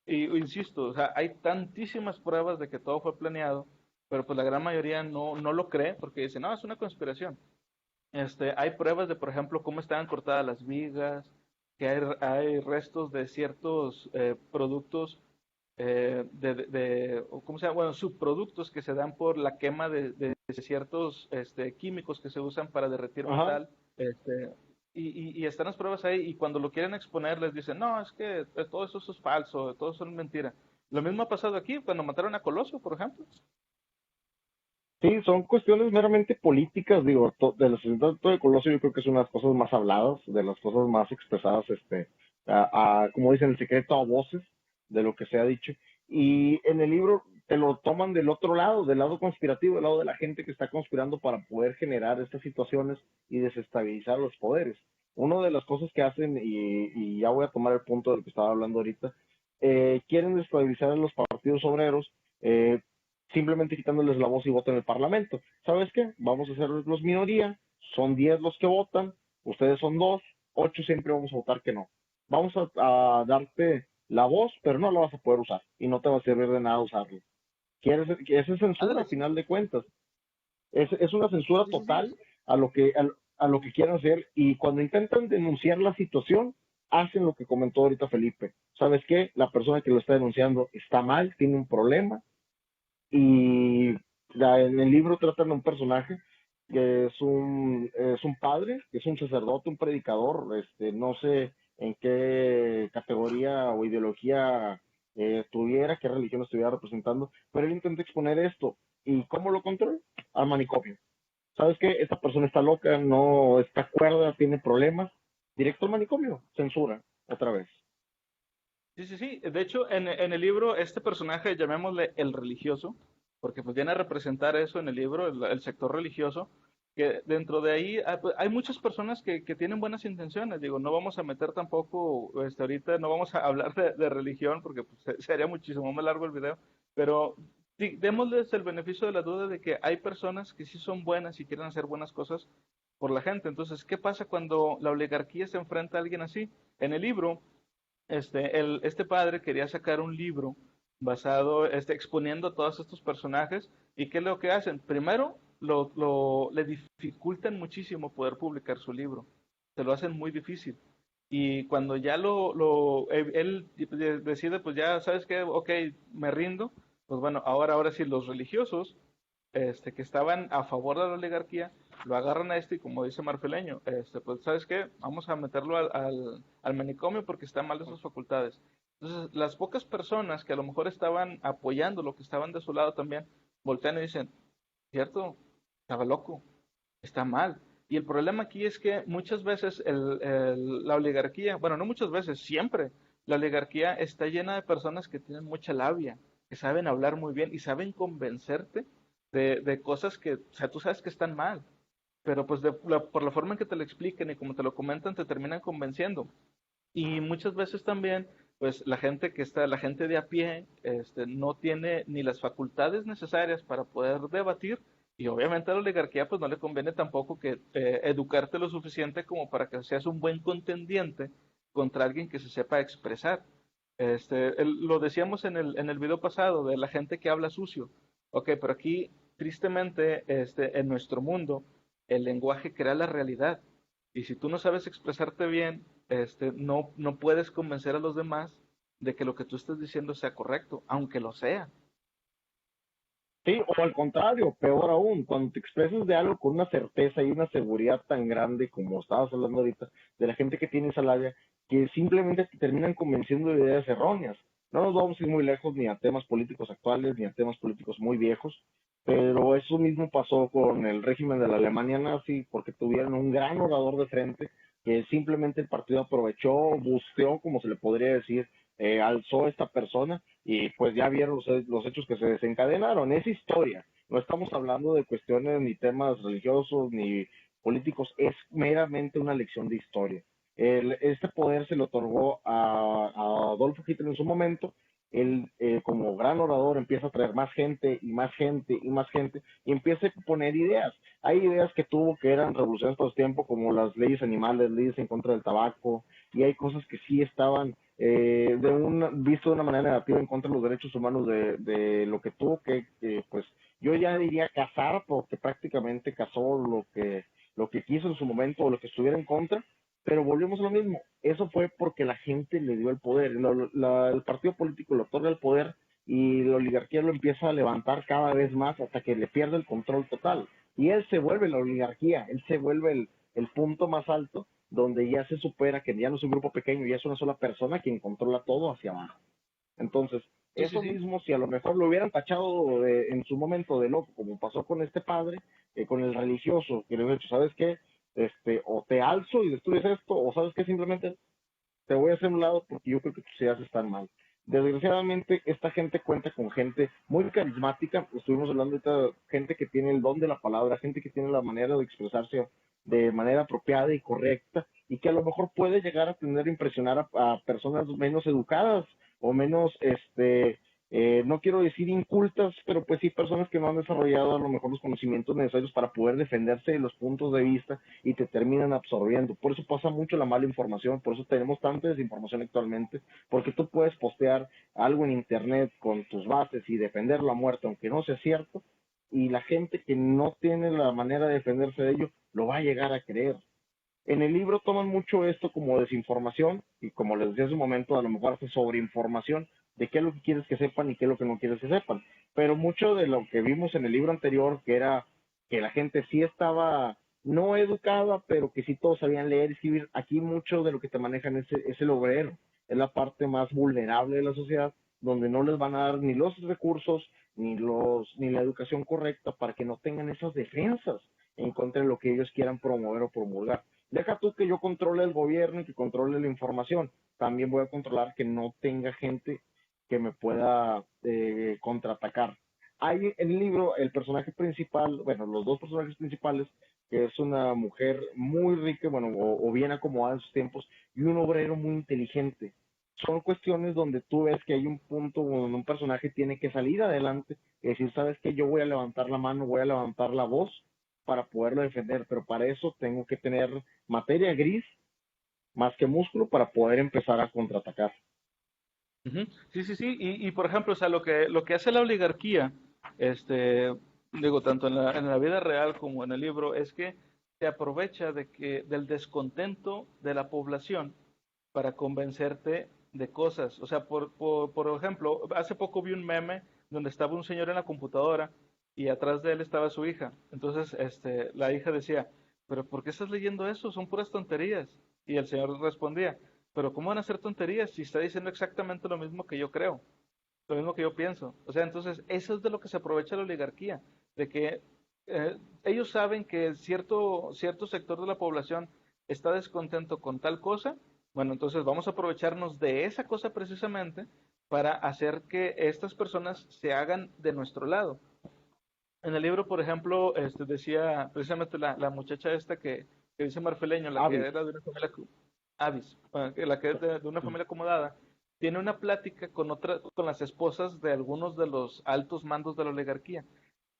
S1: y insisto, o sea, hay tantísimas pruebas de que todo fue planeado, pero pues la gran mayoría no lo cree porque dice, no, es una conspiración. Hay pruebas de, por ejemplo, cómo estaban cortadas las vigas, que hay restos de ciertos productos, o ¿cómo se llama? Bueno, subproductos que se dan por la quema de ciertos químicos que se usan para derretir
S2: Ajá.
S1: metal. Este, y están las pruebas ahí, y cuando lo quieren exponer les dicen, no, es que todo eso es falso, todo eso es mentira. Lo mismo ha pasado aquí, cuando mataron a Colosio, por ejemplo.
S2: Sí, son cuestiones meramente políticas, digo, del asesinato de Colosio yo creo que es una de las cosas más habladas, de las cosas más expresadas, como dicen, el secreto a voces de lo que se ha dicho. Y en el libro te lo toman del otro lado, del lado conspirativo, del lado de la gente que está conspirando para poder generar estas situaciones y desestabilizar los poderes. Una de las cosas que hacen, y ya voy a tomar el punto del que estaba hablando ahorita, quieren desestabilizar a los partidos obreros, simplemente quitándoles la voz y voto en el Parlamento. ¿Sabes qué? Vamos a ser los minoría, son 10 los que votan, ustedes son 2, 8 siempre vamos a votar que no. Vamos a darte la voz, pero no la vas a poder usar y no te va a servir de nada usarla. ¿Quieres? Esa es censura,
S1: Ándale,
S2: a
S1: sí,
S2: final de cuentas. Es una censura
S1: sí, sí,
S2: total
S1: sí.
S2: a lo que quieren hacer y cuando intentan denunciar la situación, hacen lo que comentó ahorita Felipe. ¿Sabes qué? La persona que lo está denunciando está mal, tiene un problema, y en el libro tratan a un personaje que es un padre, que es un sacerdote, un predicador, no sé en qué categoría o ideología tuviera, qué religión estuviera representando, pero él intenta exponer esto. ¿Y cómo lo controla? Al manicomio. ¿Sabes qué? Esta persona está loca, no está cuerda, tiene problemas. Directo al manicomio, censura, otra vez.
S1: Sí, sí, sí. De hecho, en el libro, este personaje, llamémosle el religioso, porque pues viene a representar eso en el libro, el sector religioso, que dentro de ahí pues, hay muchas personas que tienen buenas intenciones. Digo, no vamos a meter tampoco, ahorita no vamos a hablar de religión, porque pues, sería muchísimo más largo el video, pero démosles el beneficio de la duda de que hay personas que sí son buenas y quieren hacer buenas cosas por la gente. Entonces, ¿qué pasa cuando la oligarquía se enfrenta a alguien así? En el libro este padre quería sacar un libro basado, exponiendo a todos estos personajes. ¿Y qué es lo que hacen? Primero, le dificultan muchísimo poder publicar su libro. Se lo hacen muy difícil. Y cuando ya él decide, pues ya, ¿sabes qué? Ok, me rindo. Pues bueno, ahora sí, los religiosos que estaban a favor de la oligarquía, lo agarran a y como dice Marfileño, pues ¿sabes qué? Vamos a meterlo al manicomio porque está mal de sus facultades. Entonces, las pocas personas que a lo mejor estaban apoyando lo que estaban de su lado también, voltean y dicen, cierto, estaba loco, está mal. Y el problema aquí es que muchas veces la oligarquía, bueno, no muchas veces, siempre, la oligarquía está llena de personas que tienen mucha labia, que saben hablar muy bien y saben convencerte de cosas que, o sea, tú sabes que están mal, pero pues por la forma en que te lo expliquen y como te lo comentan, te terminan convenciendo. Y muchas veces también, pues la gente de a pie, no tiene ni las facultades necesarias para poder debatir, y obviamente a la oligarquía pues no le conviene tampoco que educarte lo suficiente como para que seas un buen contendiente contra alguien que se sepa expresar. Lo decíamos en el video pasado de la gente que habla sucio. Ok, pero aquí, tristemente, en nuestro mundo, el lenguaje crea la realidad. Y si tú no sabes expresarte bien, no puedes convencer a los demás de que lo que tú estás diciendo sea correcto, aunque lo sea.
S2: Sí, o al contrario, peor aún, cuando te expresas de algo con una certeza y una seguridad tan grande como estabas hablando ahorita, de la gente que tiene esa labia, que simplemente te terminan convenciendo de ideas erróneas. No nos vamos a ir muy lejos ni a temas políticos actuales ni a temas políticos muy viejos, pero eso mismo pasó con el régimen de la Alemania nazi, porque tuvieron un gran orador de frente que simplemente el partido aprovechó, busteó, como se le podría decir, alzó a esta persona y pues ya vieron los hechos que se desencadenaron. Es historia, no estamos hablando de cuestiones ni temas religiosos ni políticos, es meramente una lección de historia. Este poder se le otorgó a Adolfo Hitler en su momento. Él, como gran orador, empieza a traer más gente y más gente y más gente y empieza a poner ideas. Hay ideas que tuvo que eran revoluciones por su tiempo, como las leyes animales, leyes en contra del tabaco, y hay cosas que sí estaban visto de una manera negativa en contra de los derechos humanos de lo que tuvo pues yo ya diría cazar, porque prácticamente cazó lo que quiso en su momento o lo que estuviera en contra, pero volvemos a lo mismo. Eso fue porque la gente le dio el poder. El partido político le otorga el poder y la oligarquía lo empieza a levantar cada vez más hasta que le pierde el control total. Y él se vuelve la oligarquía, él se vuelve el punto más alto donde ya se supera que ya no es un grupo pequeño, ya es una sola persona quien controla todo hacia abajo. Entonces,
S1: Sí, sí,
S2: eso
S1: sí.
S2: mismo, si a lo mejor lo hubieran tachado en su momento de loco, como pasó con este padre, con el religioso, que le hubiera dicho, ¿sabes qué? O te alzo y destruyes esto, o ¿sabes qué? Simplemente te voy a hacer un lado porque yo creo que tus ideas están mal. Desgraciadamente, esta gente cuenta con gente muy carismática. Estuvimos hablando ahorita de gente que tiene el don de la palabra, gente que tiene la manera de expresarse de manera apropiada y correcta, y que a lo mejor puede llegar a tener impresionar a personas menos educadas o menos, no quiero decir incultas, pero pues sí personas que no han desarrollado a lo mejor los conocimientos necesarios para poder defenderse de los puntos de vista y te terminan absorbiendo. Por eso pasa mucho la mala información, por eso tenemos tanta desinformación actualmente, porque tú puedes postear algo en internet con tus bases y defender la muerte, aunque no sea cierto, y la gente que no tiene la manera de defenderse de ello lo va a llegar a creer. En el libro toman mucho esto como desinformación y como les decía hace un momento, a lo mejor hace sobreinformación de qué es lo que quieres que sepan y qué es lo que no quieres que sepan. Pero mucho de lo que vimos en el libro anterior, que era que la gente sí estaba no educada, pero que sí todos sabían leer y escribir, aquí mucho de lo que te manejan es el obrero, es la parte más vulnerable de la sociedad, donde no les van a dar ni los recursos, ni la educación correcta para que no tengan esas defensas en contra de lo que ellos quieran promover o promulgar. Deja tú que yo controle el gobierno y que controle la información. También voy a controlar que no tenga gente que me pueda contraatacar. Hay en el libro el personaje principal, bueno, los dos personajes principales, que es una mujer muy rica, bueno, o bien acomodada en sus tiempos, y un obrero muy inteligente. Son cuestiones donde tú ves que hay un punto donde un personaje tiene que salir adelante y decir, sabes que yo voy a levantar la mano, voy a levantar la voz para poderlo defender, pero para eso tengo que tener materia gris más que músculo para poder empezar a contraatacar.
S1: Ujú. Sí, sí, sí. Y por ejemplo, o sea, lo que hace la oligarquía, digo, tanto en la vida real como en el libro, es que se aprovecha del descontento de la población para convencerte de cosas. O sea, por ejemplo, hace poco vi un meme donde estaba un señor en la computadora y atrás de él estaba su hija. Entonces, la hija decía, pero ¿por qué estás leyendo eso? Son puras tonterías. Y el señor respondía, pero ¿cómo van a ser tonterías si está diciendo exactamente lo mismo que yo creo, lo mismo que yo pienso? O sea, entonces, eso es de lo que se aprovecha la oligarquía, de que ellos saben que cierto sector de la población está descontento con tal cosa. Bueno, entonces vamos a aprovecharnos de esa cosa precisamente para hacer que estas personas se hagan de nuestro lado. En el libro, por ejemplo, decía precisamente la muchacha esta que dice Marfileño, la que
S2: Avis.
S1: era de una familia, Avis, la que es de una familia acomodada, tiene una plática con las esposas de algunos de los altos mandos de la oligarquía.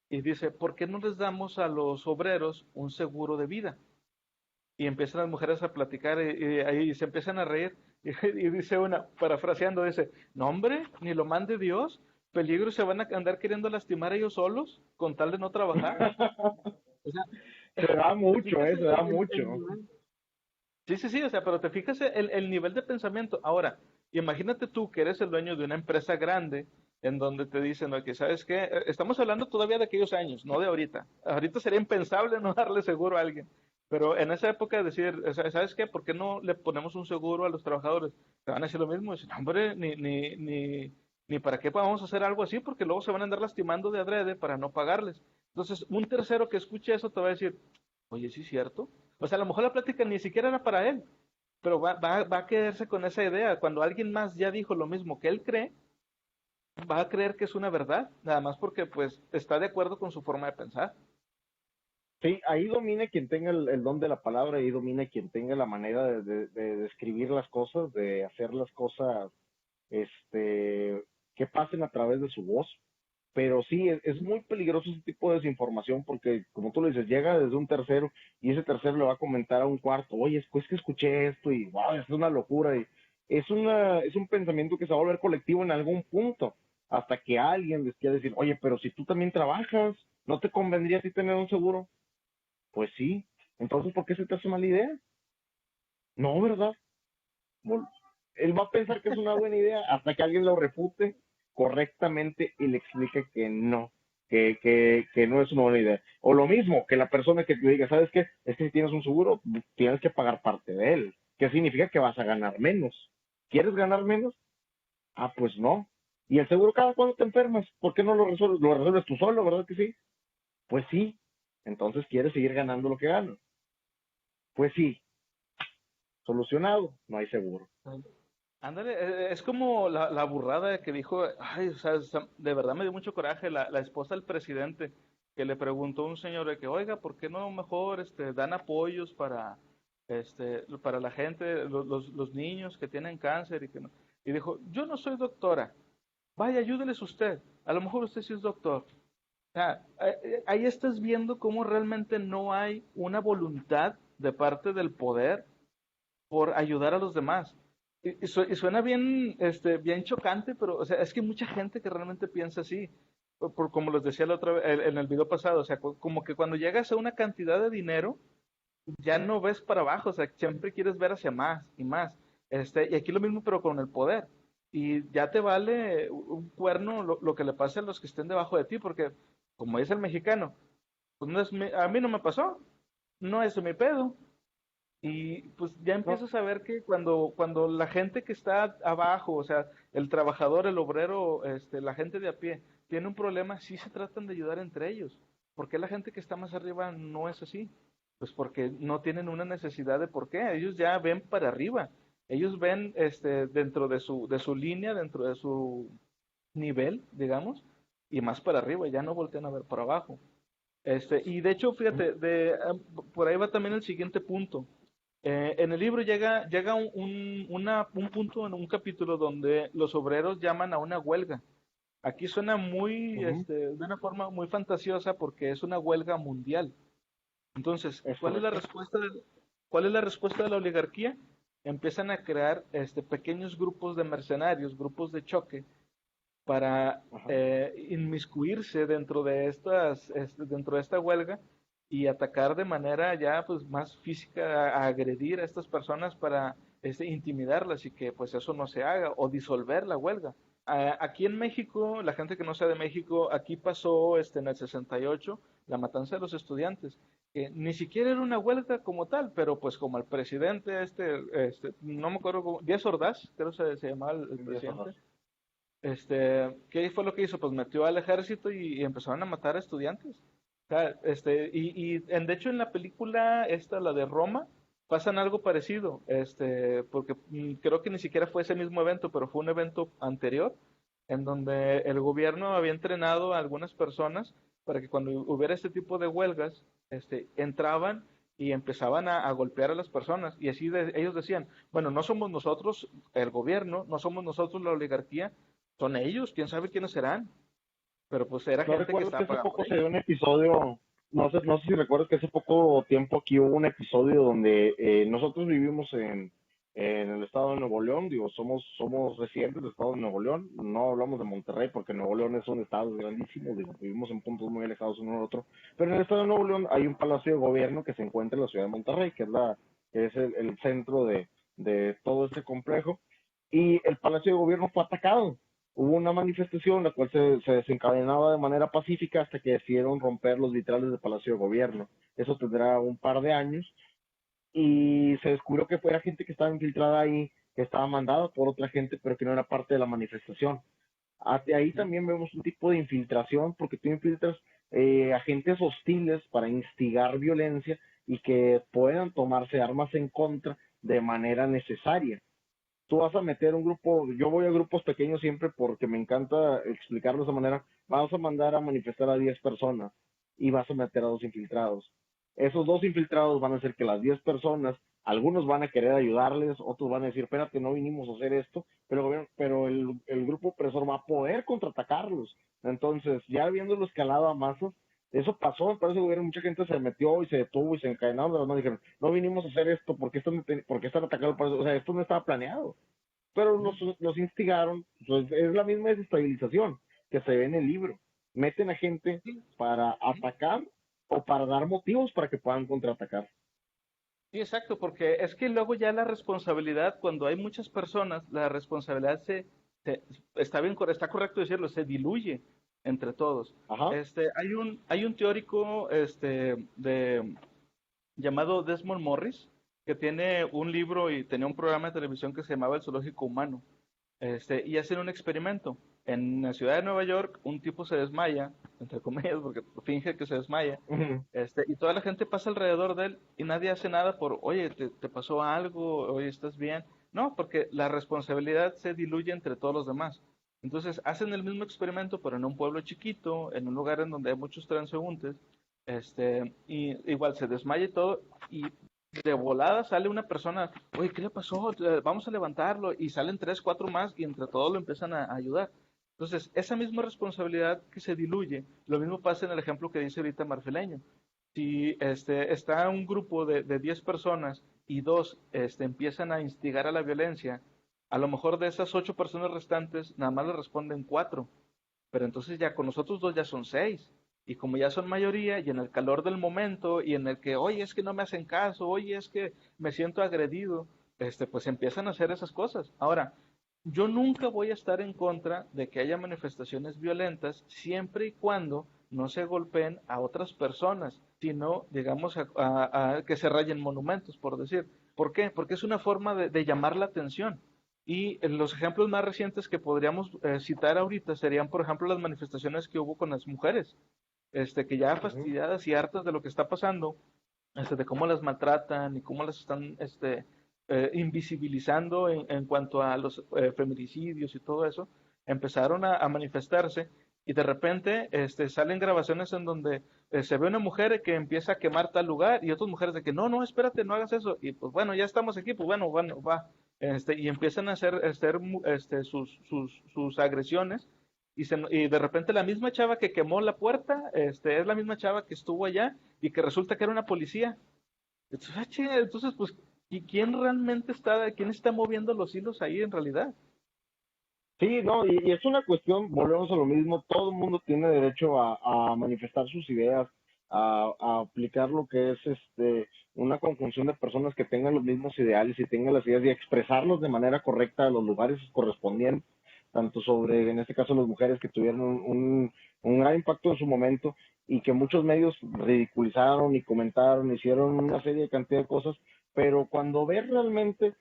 S1: Y dice, ¿por qué no les damos a los obreros un seguro de vida? Y empiezan las mujeres a platicar y ahí se empiezan a reír. Y dice una, parafraseando, dice, no hombre, ni lo mande Dios, peligro se van a andar queriendo lastimar ellos solos con tal de no trabajar. O sea,
S2: Se da
S1: ¿te
S2: mucho,
S1: fijas
S2: se da
S1: el
S2: mucho.
S1: nivel? Sí, sí, sí, o sea, pero te fijas el nivel de pensamiento. Ahora, imagínate tú que eres el dueño de una empresa grande en donde te dicen, que ¿sabes qué? Estamos hablando todavía de aquellos años, no de ahorita. Ahorita sería impensable no darle seguro a alguien. Pero en esa época decir, o sea, ¿sabes qué? ¿Por qué no le ponemos un seguro a los trabajadores? Te van a decir lo mismo. Dicen, hombre, ni para qué vamos a hacer algo así, porque luego se van a andar lastimando de adrede para no pagarles. Entonces, un tercero que escuche eso te va a decir, oye, sí es cierto. O sea, a lo mejor la plática ni siquiera era para él, pero va a quedarse con esa idea. Cuando alguien más ya dijo lo mismo que él cree, va a creer que es una verdad, nada más porque pues está de acuerdo con su forma de pensar.
S2: Sí, ahí domina quien tenga el don de la palabra, ahí domina quien tenga la manera de describir las cosas, de hacer las cosas que pasen a través de su voz. Pero sí, es muy peligroso ese tipo de desinformación porque, como tú lo dices, llega desde un tercero y ese tercero le va a comentar a un cuarto, oye, es que escuché esto y wow, es una locura. es un pensamiento que se va a volver colectivo en algún punto, hasta que alguien les quiera decir, oye, pero si tú también trabajas, ¿no te convendría a ti tener un seguro? Pues sí. Entonces, ¿por qué se te hace mala idea? No, ¿verdad? Vol- Él va a pensar que es una buena idea hasta que alguien lo refute correctamente y le explique que no, que no es una buena idea. O lo mismo, que la persona que te diga, ¿sabes qué? Es que si tienes un seguro, tienes que pagar parte de él. ¿Qué significa? Que vas a ganar menos. ¿Quieres ganar menos? Ah, pues no. ¿Y el seguro cada cuándo te enfermas? ¿Por qué no lo resuelves? Lo resuelves tú solo, ¿verdad que sí? Pues sí. Entonces quieres seguir ganando lo que ganas. Pues sí. Solucionado. No hay seguro.
S1: Ándale, es como la burrada de que dijo, ay, o sea, de verdad me dio mucho coraje la esposa del presidente, que le preguntó a un señor de que, oiga, ¿por qué no mejor dan apoyos para la gente, los niños que tienen cáncer y que no? Y dijo, yo no soy doctora, vaya, ayúdeles usted, a lo mejor usted sí es doctor. O sea, ahí estás viendo cómo realmente no hay una voluntad de parte del poder por ayudar a los demás. Y suena bien, bien chocante, pero o sea, es que hay mucha gente que realmente piensa así, como les decía la otra vez, en el video pasado, o sea, como que cuando llegas a una cantidad de dinero, ya no ves para abajo, o sea, siempre quieres ver hacia más y más. Y aquí lo mismo, pero con el poder. Y ya te vale un cuerno lo que le pase a los que estén debajo de ti, porque, como dice el mexicano, pues no es a mí no me pasó, no es mi pedo. Y pues ya
S2: No,
S1: empiezas a ver que cuando la gente que está abajo, o sea, el trabajador, el obrero, la gente de a pie, tiene un problema, sí se tratan de ayudar entre ellos. ¿Por qué la gente que está más arriba no es así? Pues porque no tienen una necesidad de por qué. Ellos ya ven para arriba. Ellos ven dentro de su línea, dentro de su nivel, digamos, y más para arriba, ya no voltean a ver para abajo. Y de hecho, fíjate, por ahí va también el siguiente punto. En el libro llega un punto en un capítulo donde los obreros llaman a una huelga. Aquí suena
S2: ujú,
S1: de una forma muy fantasiosa porque es una huelga mundial. Entonces,
S2: es
S1: ¿cuál es la
S2: correcto.
S1: respuesta cuál es la respuesta de la oligarquía? Empiezan a crear pequeños grupos de mercenarios, grupos de choque, para
S2: Ajá.
S1: inmiscuirse dentro de esta huelga y atacar de manera ya pues más física, a agredir a estas personas para intimidarlas y que pues eso no se haga o disolver la huelga. Aquí en México, la gente que no sea de México, aquí pasó en el 68 la matanza de los estudiantes, que ni siquiera era una huelga como tal, pero pues como el presidente, no me acuerdo, Díaz Ordaz, creo se llamaba el
S2: Díaz Ordaz.
S1: presidente, ¿qué fue lo que hizo? Pues metió al ejército y empezaron a matar a estudiantes. O sea, de hecho en la película la de Roma, pasan algo parecido, porque creo que ni siquiera fue ese mismo evento, pero fue un evento anterior, en donde el gobierno había entrenado a algunas personas para que cuando hubiera este tipo de huelgas, entraban y empezaban a golpear a las personas. Y así ellos decían, bueno, no somos nosotros el gobierno, no somos nosotros la oligarquía, son ellos, quién sabe quiénes serán, pero pues era
S2: ¿No
S1: gente que
S2: recuerdas que
S1: estaba
S2: hace
S1: pagada por
S2: poco se dio
S1: ellos.
S2: un episodio? No sé si recuerdas que hace poco tiempo aquí hubo un episodio donde nosotros vivimos en el estado de Nuevo León, digo, somos residentes del estado de Nuevo León, no hablamos de Monterrey porque Nuevo León es un estado grandísimo, digo, vivimos en puntos muy alejados uno del otro, pero en el estado de Nuevo León hay un palacio de gobierno que se encuentra en la ciudad de Monterrey, que es el centro de todo este complejo, y el palacio de gobierno fue atacado. Hubo una manifestación la cual se desencadenaba de manera pacífica hasta que decidieron romper los vitrales del Palacio de Gobierno. Eso tendrá un par de años y se descubrió que fuera gente que estaba infiltrada ahí, que estaba mandada por otra gente, pero que no era parte de la manifestación. Hacia ahí también vemos un tipo de infiltración, porque tú infiltras agentes hostiles para instigar violencia y que puedan tomarse armas en contra de manera necesaria. Tú vas a meter un grupo, yo voy a grupos pequeños siempre porque me encanta explicarlo de esa manera, vas a mandar a manifestar a 10 personas y vas a meter a dos infiltrados. Esos dos infiltrados van a hacer que las 10 personas, algunos van a querer ayudarles, otros van a decir, espérate, no vinimos a hacer esto, pero el grupo opresor va a poder contraatacarlos. Entonces, ya viéndolo escalado a masas, eso pasó, me parece que mucha gente se metió y se detuvo y se encadenaron, pero no dijeron, no vinimos a hacer esto, ¿por qué están atacando? O sea, esto no estaba planeado. pero
S1: Ujú.
S2: los instigaron, pues es la misma desestabilización que se ve en el libro. Meten a gente
S1: Sí,
S2: para atacar o para dar motivos para que puedan contraatacar.
S1: sí, exacto, porque es que luego ya la responsabilidad, cuando hay muchas personas, la responsabilidad está bien, está correcto decirlo, se diluye entre todos.
S2: Ajá.
S1: Hay un teórico, llamado Desmond Morris, que tiene un libro y tenía un programa de televisión que se llamaba El Zoológico Humano. Y hacen un experimento. En la ciudad de Nueva York, un tipo se desmaya, entre comillas, porque finge que se desmaya,
S2: Ujú.
S1: y toda la gente pasa alrededor de él y nadie hace nada por, oye, te pasó algo, oye, ¿estás bien? No, porque la responsabilidad se diluye entre todos los demás. Entonces, hacen el mismo experimento, pero en un pueblo chiquito, en un lugar en donde hay muchos transeúntes, y igual se desmaya y todo, y de volada sale una persona, oye, ¿qué le pasó? Vamos a levantarlo, y salen tres, cuatro más, y entre todos lo empiezan a ayudar. Entonces, esa misma responsabilidad que se diluye, lo mismo pasa en el ejemplo que dice ahorita Marfileño. Si está un grupo de 10 personas y dos empiezan a instigar a la violencia, a lo mejor de esas 8 personas restantes, nada más le responden cuatro, pero entonces ya con nosotros dos ya son seis. Y como ya son mayoría y en el calor del momento y en el que, oye, es que no me hacen caso, oye, es que me siento agredido, pues empiezan a hacer esas cosas. Ahora, yo nunca voy a estar en contra de que haya manifestaciones violentas siempre y cuando no se golpeen a otras personas, sino, digamos, a que se rayen monumentos, por decir. ¿Por qué? Porque es una forma de llamar la atención. Y los ejemplos más recientes que podríamos citar ahorita serían, por ejemplo, las manifestaciones que hubo con las mujeres, que ya
S2: Ujú.
S1: fastidiadas y hartas de lo que está pasando, de cómo las maltratan y cómo las están invisibilizando en cuanto a los feminicidios y todo eso, empezaron a manifestarse y de repente salen grabaciones en donde se ve una mujer que empieza a quemar tal lugar y otras mujeres de que no, no, espérate, no hagas eso. Y pues bueno, ya estamos aquí, pues bueno, bueno, va. Y empiezan a hacer sus agresiones y de repente la misma chava que quemó la puerta es la misma chava que estuvo allá y que resulta que era una policía. Entonces, entonces pues, ¿y quién está moviendo los hilos ahí en realidad?
S2: Sí, no, y es una cuestión, volvemos a lo mismo, todo el mundo tiene derecho a manifestar sus ideas, a aplicar lo que es una conjunción de personas que tengan los mismos ideales y tengan las ideas y expresarlos de manera correcta a los lugares correspondientes, tanto sobre, en este caso, las mujeres que tuvieron un gran impacto en su momento y que muchos medios ridiculizaron y comentaron, hicieron una serie de cantidad de cosas, pero cuando ves realmente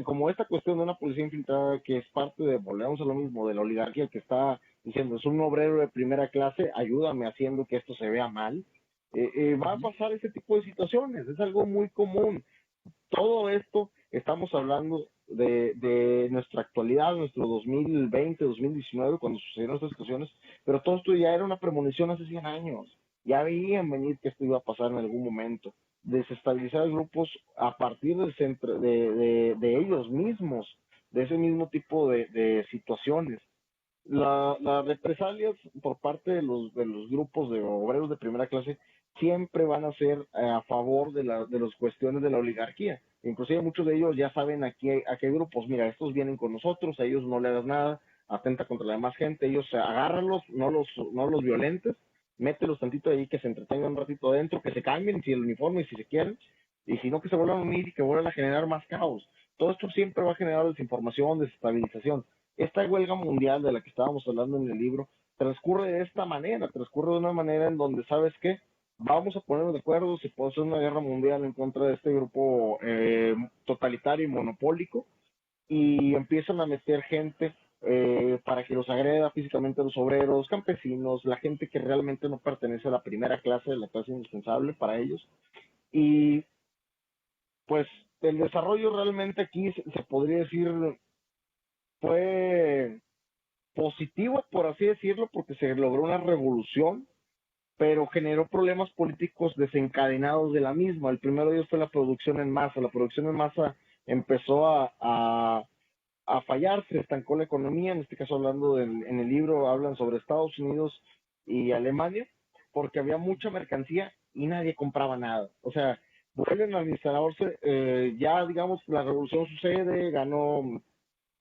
S2: como esta cuestión de una policía infiltrada que es parte de, volvemos a lo mismo, de la oligarquía que está diciendo, es un obrero de primera clase, ayúdame haciendo que esto se vea mal, va a
S1: Ujú.
S2: pasar ese tipo de situaciones, es algo muy común. Todo esto estamos hablando de nuestra actualidad, nuestro 2020, 2019, cuando sucedieron estas situaciones, pero todo esto ya era una premonición hace 100 años. Ya veían venir que esto iba a pasar en algún momento. Desestabilizar grupos a partir del centro, de ellos mismos, de ese mismo tipo de situaciones. Las represalias por parte de los grupos de obreros de primera clase siempre van a ser a favor de las cuestiones de la oligarquía. Inclusive muchos de ellos ya saben a qué grupos, mira, estos vienen con nosotros, a ellos no le das nada, atenta contra la demás gente, ellos agárralos, no los violentes, mételos tantito ahí que se entretengan un ratito adentro, que se cambien si el uniforme, si se quieren, y si no que se vuelvan a unir y que vuelvan a generar más caos. Todo esto siempre va a generar desinformación, desestabilización. Esta huelga mundial de la que estábamos hablando en el libro transcurre de esta manera, transcurre de una manera en donde, ¿sabes qué? Vamos a ponernos de acuerdo si puede ser una guerra mundial en contra de este grupo totalitario y monopólico y empiezan a meter gente para que los agreda físicamente a los obreros, campesinos, la gente que realmente no pertenece a la primera clase, de la clase indispensable para ellos. Y pues el desarrollo realmente aquí se podría decir fue positivo, por así decirlo, porque se logró una revolución, pero generó problemas políticos desencadenados de la misma. El primero de ellos fue la producción en masa. La producción en masa empezó a fallar, se estancó la economía, en este caso hablando en el libro, hablan sobre Estados Unidos y Alemania, porque había mucha mercancía y nadie compraba nada. O sea, vuelven a instalarse, ya digamos, la revolución sucede, ganó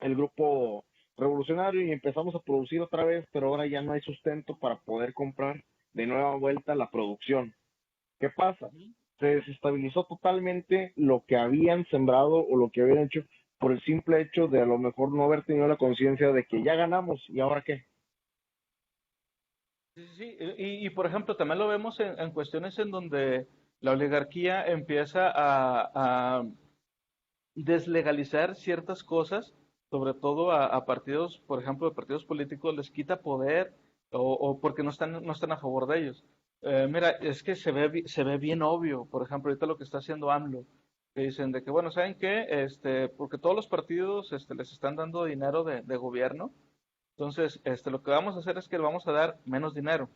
S2: el grupo revolucionario y empezamos a producir otra vez, pero ahora ya no hay sustento para poder comprar de nueva vuelta la producción. ¿Qué pasa?
S1: Ujú.
S2: Se desestabilizó totalmente lo que habían sembrado o lo que habían hecho por el simple hecho de a lo mejor no haber tenido la conciencia de que ya ganamos y ahora qué.
S1: Sí, sí, sí. Y, por ejemplo, también lo vemos en cuestiones en donde la oligarquía empieza a deslegalizar ciertas cosas, sobre todo a partidos, por ejemplo, de partidos políticos, les quita poder o porque no están a favor de ellos. Mira, es que se ve bien obvio, por ejemplo, ahorita lo que está haciendo AMLO, que dicen de que, bueno, ¿saben qué? Porque todos los partidos les están dando dinero de gobierno, entonces lo que vamos a hacer es que le vamos a dar menos dinero.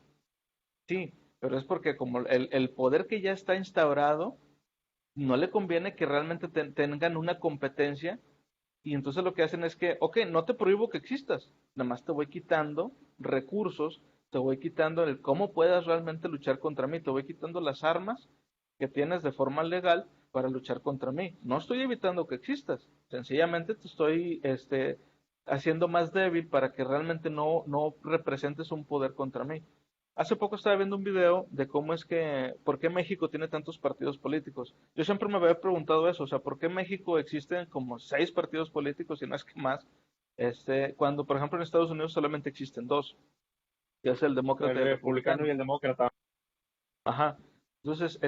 S1: Sí, pero es porque como el poder que ya está instaurado, no le conviene que realmente tengan una competencia y entonces lo que hacen es que, ok, no te prohíbo que existas, nada más te voy quitando recursos, te voy quitando el cómo puedas realmente luchar contra mí, te voy quitando las armas que tienes de forma legal para luchar contra mí. No estoy evitando que existas, sencillamente te estoy haciendo más débil para que realmente no representes un poder contra mí. Hace poco estaba viendo un video de por qué México tiene tantos partidos políticos. Yo siempre me había preguntado eso, o sea, ¿por qué México existen como 6 partidos políticos y no es que más? Cuando, por ejemplo, en Estados Unidos solamente existen dos, que es el demócrata
S2: El
S1: y el
S2: republicano y
S1: republicano.
S2: el demócrata.
S1: Ajá. Entonces,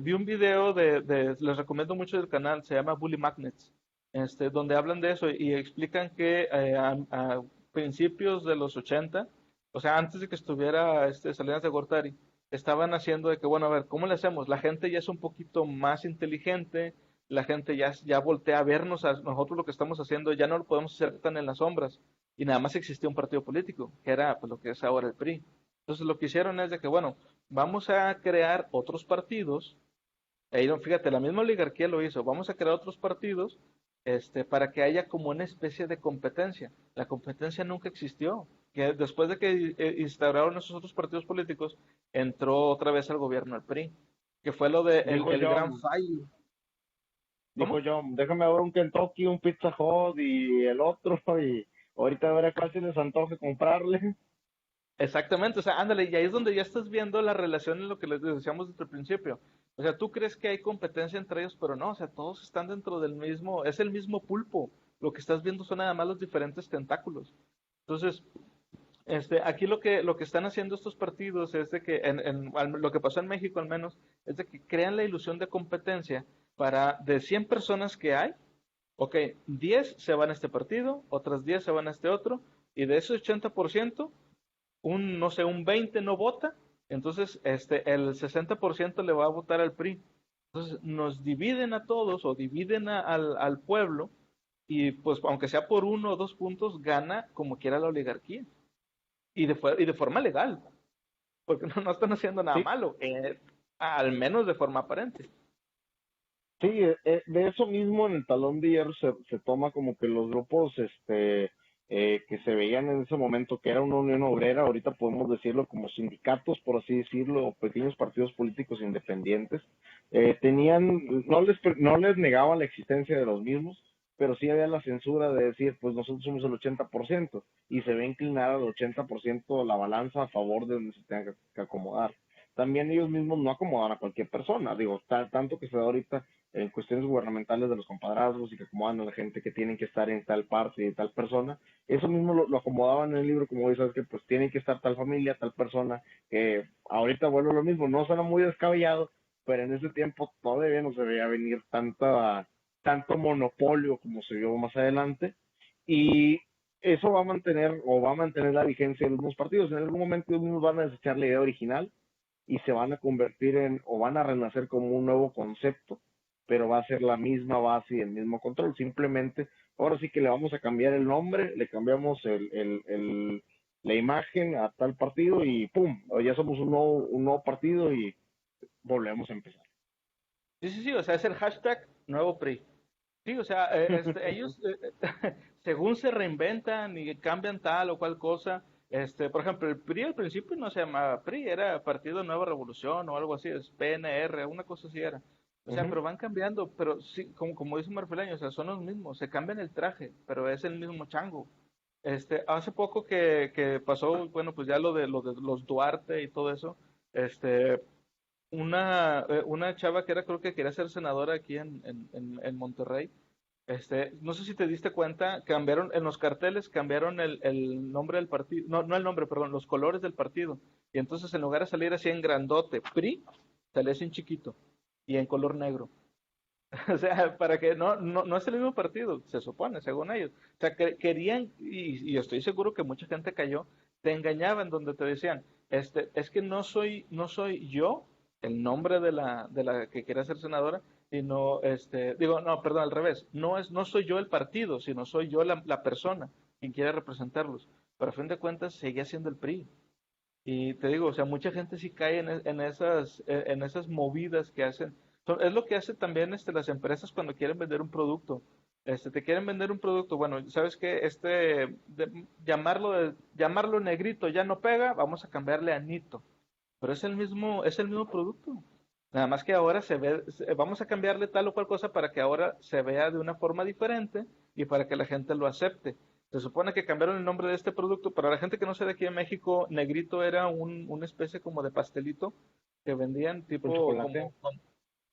S1: vi un video les recomiendo mucho el canal, se llama Bully Magnets, donde hablan de eso y explican que a principios de los 80, o sea, antes de que estuviera Salinas de Gortari, estaban haciendo de que, bueno, a ver, ¿cómo le hacemos? La gente ya es un poquito más inteligente, la gente ya voltea a vernos a nosotros lo que estamos haciendo, ya no lo podemos hacer tan en las sombras. Y nada más existía un partido político, que era pues, lo que es ahora el PRI. Entonces, lo que hicieron es de que, bueno, vamos a crear otros partidos. Ahí, fíjate, la misma oligarquía lo hizo. Vamos a crear otros partidos para que haya como una especie de competencia. La competencia nunca existió. Que después de que instauraron esos otros partidos políticos, entró otra vez al gobierno el PRI, que fue lo de
S2: Dijo
S1: el gran
S2: John,
S1: fallo.
S2: dijo
S1: ¿Cómo?
S2: John, déjame ver un Kentucky, un Pizza Hut y el otro y ahorita a ver a cuál se les antoje comprarle.
S1: Exactamente, o sea, ándale, y ahí es donde ya estás viendo la relación en lo que les decíamos desde el principio. O sea, tú crees que hay competencia entre ellos, pero no, o sea, todos están dentro del mismo, es el mismo pulpo. Lo que estás viendo son nada más los diferentes tentáculos. Entonces, aquí lo que están haciendo estos partidos es de que, lo que pasó en México al menos, es de que crean la ilusión de competencia para de 100 personas que hay, ok, 10 se van a este partido, otras 10 se van a este otro, y de ese 80%, no sé, un 20 no vota, entonces el 60% le va a votar al PRI. Entonces nos dividen a todos o dividen al pueblo y pues aunque sea por 1 o 2 puntos, gana como quiera la oligarquía y de forma legal, porque no están haciendo nada
S2: Sí,
S1: malo, al menos de forma aparente.
S2: sí, de eso mismo en el Talón de Hierro se toma como que los grupos que se veían en ese momento, que era una unión obrera, ahorita podemos decirlo como sindicatos, por así decirlo, o pequeños partidos políticos independientes, no les negaban la existencia de los mismos, pero sí había la censura de decir, pues nosotros somos el 80%, y se ve inclinada al 80% la balanza a favor de donde se tenga que acomodar. También ellos mismos no acomodan a cualquier persona, digo, tanto que se da ahorita en cuestiones gubernamentales de los compadrazgos y que acomodan a la gente que tienen que estar en tal parte y tal persona, eso mismo lo acomodaban en el libro, como dices, que pues tienen que estar tal familia, tal persona, que ahorita vuelve lo mismo, no suena muy descabellado, pero en ese tiempo todavía no se veía venir tanto monopolio como se vio más adelante, y eso va a mantener la vigencia de los mismos partidos. En algún momento ellos mismos van a desechar la idea original y se van a convertir o van a renacer como un nuevo concepto, pero va a ser la misma base y el mismo control. Simplemente, ahora sí que le vamos a cambiar el nombre, le cambiamos la imagen a tal partido y ¡pum! Ya somos un nuevo partido y volvemos a empezar.
S1: Sí, sí, sí, o sea, es el hashtag nuevo PRI. Sí, o sea, ellos según se reinventan y cambian tal o cual cosa, por ejemplo, el PRI al principio no se llamaba PRI, era Partido Nueva Revolución o algo así, es PNR, una cosa así era. O sea, pero van cambiando, pero sí, como dice Marfileño, o sea, son los mismos, se cambian el traje, pero es el mismo chango. Hace poco que pasó, bueno, pues ya lo de los Duarte y todo eso, este, una chava que era, creo que quería ser senadora aquí en Monterrey, no sé si te diste cuenta, cambiaron en los carteles, cambiaron el nombre del partido, no el nombre, perdón, los colores del partido. Y entonces en lugar de salir así en grandote, PRI, salía así en chiquito y en color negro. O sea, para que no es el mismo partido, se supone, según ellos. O sea, que querían, y estoy seguro que mucha gente cayó, te engañaban donde te decían, es que no soy yo el nombre de la que quiere ser senadora, sino, digo, no, perdón, al revés, no soy yo el partido, sino soy yo la persona quien quiere representarlos. Pero a fin de cuentas seguía siendo el PRI. Y te digo, o sea, mucha gente sí cae en esas movidas que hacen. Es lo que hacen también las empresas cuando quieren vender un producto. Te quieren vender un producto, bueno, ¿sabes qué? Llamarlo negrito ya no pega, vamos a cambiarle a nito. Pero es el mismo producto. Nada más que ahora vamos a cambiarle tal o cual cosa para que ahora se vea de una forma diferente y para que la gente lo acepte. Se supone que cambiaron el nombre de este producto. Para la gente que no sé de aquí en México, negrito era una especie como de pastelito que vendían
S2: Con
S1: tipo
S2: chocolate.
S1: como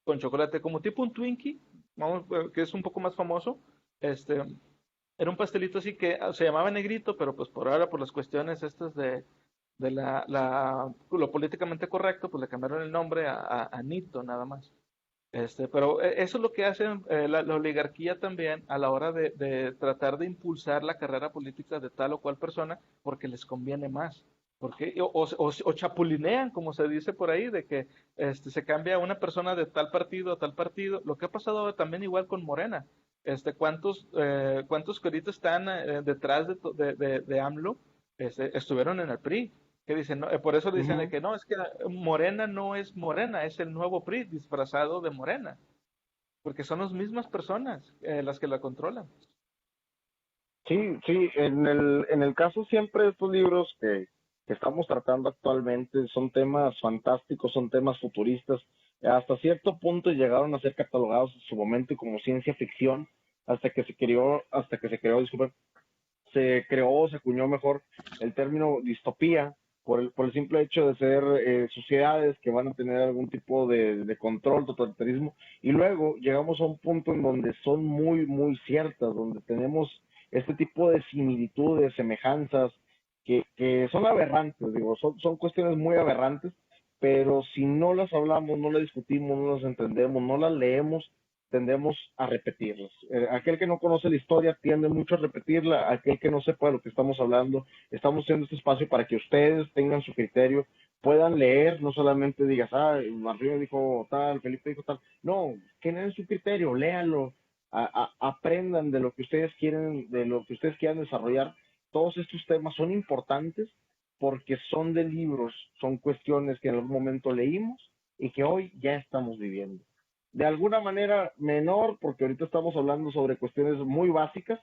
S1: con chocolate, como tipo un Twinkie, vamos, que es un poco más famoso. Este, Era un pastelito así que se llamaba negrito, pero pues por ahora por las cuestiones estas de lo políticamente correcto, pues le cambiaron el nombre a Nito nada más. Pero eso es lo que hace la oligarquía también a la hora de tratar de impulsar la carrera política de tal o cual persona porque les conviene más. Porque, o chapulinean, como se dice por ahí, de que se cambia una persona de tal partido a tal partido. Lo que ha pasado también igual con Morena. ¿Cuántos que ahorita están detrás de AMLO estuvieron en el PRI? Que dicen, no, por eso le dicen de
S2: Ujú.
S1: que no, es que Morena no es Morena, es el nuevo PRI disfrazado de Morena, porque son las mismas personas las que la controlan.
S2: Sí, sí, en el caso siempre de estos libros que estamos tratando actualmente son temas fantásticos, son temas futuristas. Hasta cierto punto llegaron a ser catalogados en su momento como ciencia ficción, disculpen, se creó, se acuñó mejor el término distopía por el simple hecho de ser sociedades que van a tener algún tipo de control, totalitarismo, y luego llegamos a un punto en donde son muy, muy ciertas, donde tenemos este tipo de similitudes, semejanzas, que son aberrantes, digo, son cuestiones muy aberrantes, pero si no las hablamos, no las discutimos, no las entendemos, no las leemos, tendemos a repetirlas. Aquel que no conoce la historia tiende mucho a repetirla, aquel que no sepa de lo que estamos hablando, estamos haciendo este espacio para que ustedes tengan su criterio, puedan leer, no solamente digas, Marrillo dijo tal, Felipe dijo tal, no, generen su criterio, léanlo, aprendan de lo que ustedes quieren, de lo que ustedes quieran desarrollar. Todos estos temas son importantes porque son de libros, son cuestiones que en algún momento leímos y que hoy ya estamos viviendo de alguna manera menor, porque ahorita estamos hablando sobre cuestiones muy básicas,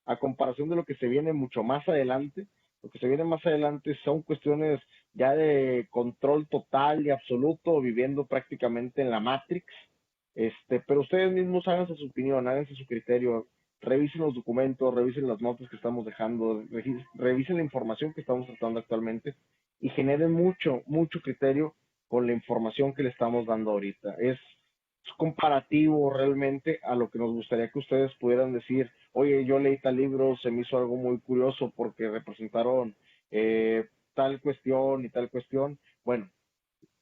S2: a comparación de lo que se viene mucho más adelante. Lo que se viene más adelante son cuestiones ya de control total y absoluto, viviendo prácticamente en la Matrix. Pero ustedes mismos háganse su opinión, háganse su criterio, revisen los documentos, revisen las notas que estamos dejando, revisen la información que estamos tratando actualmente y generen mucho, mucho criterio con la información que le estamos dando ahorita. Es comparativo realmente a lo que nos gustaría que ustedes pudieran decir, oye, yo leí tal libro, se me hizo algo muy curioso porque representaron tal cuestión y tal cuestión. Bueno,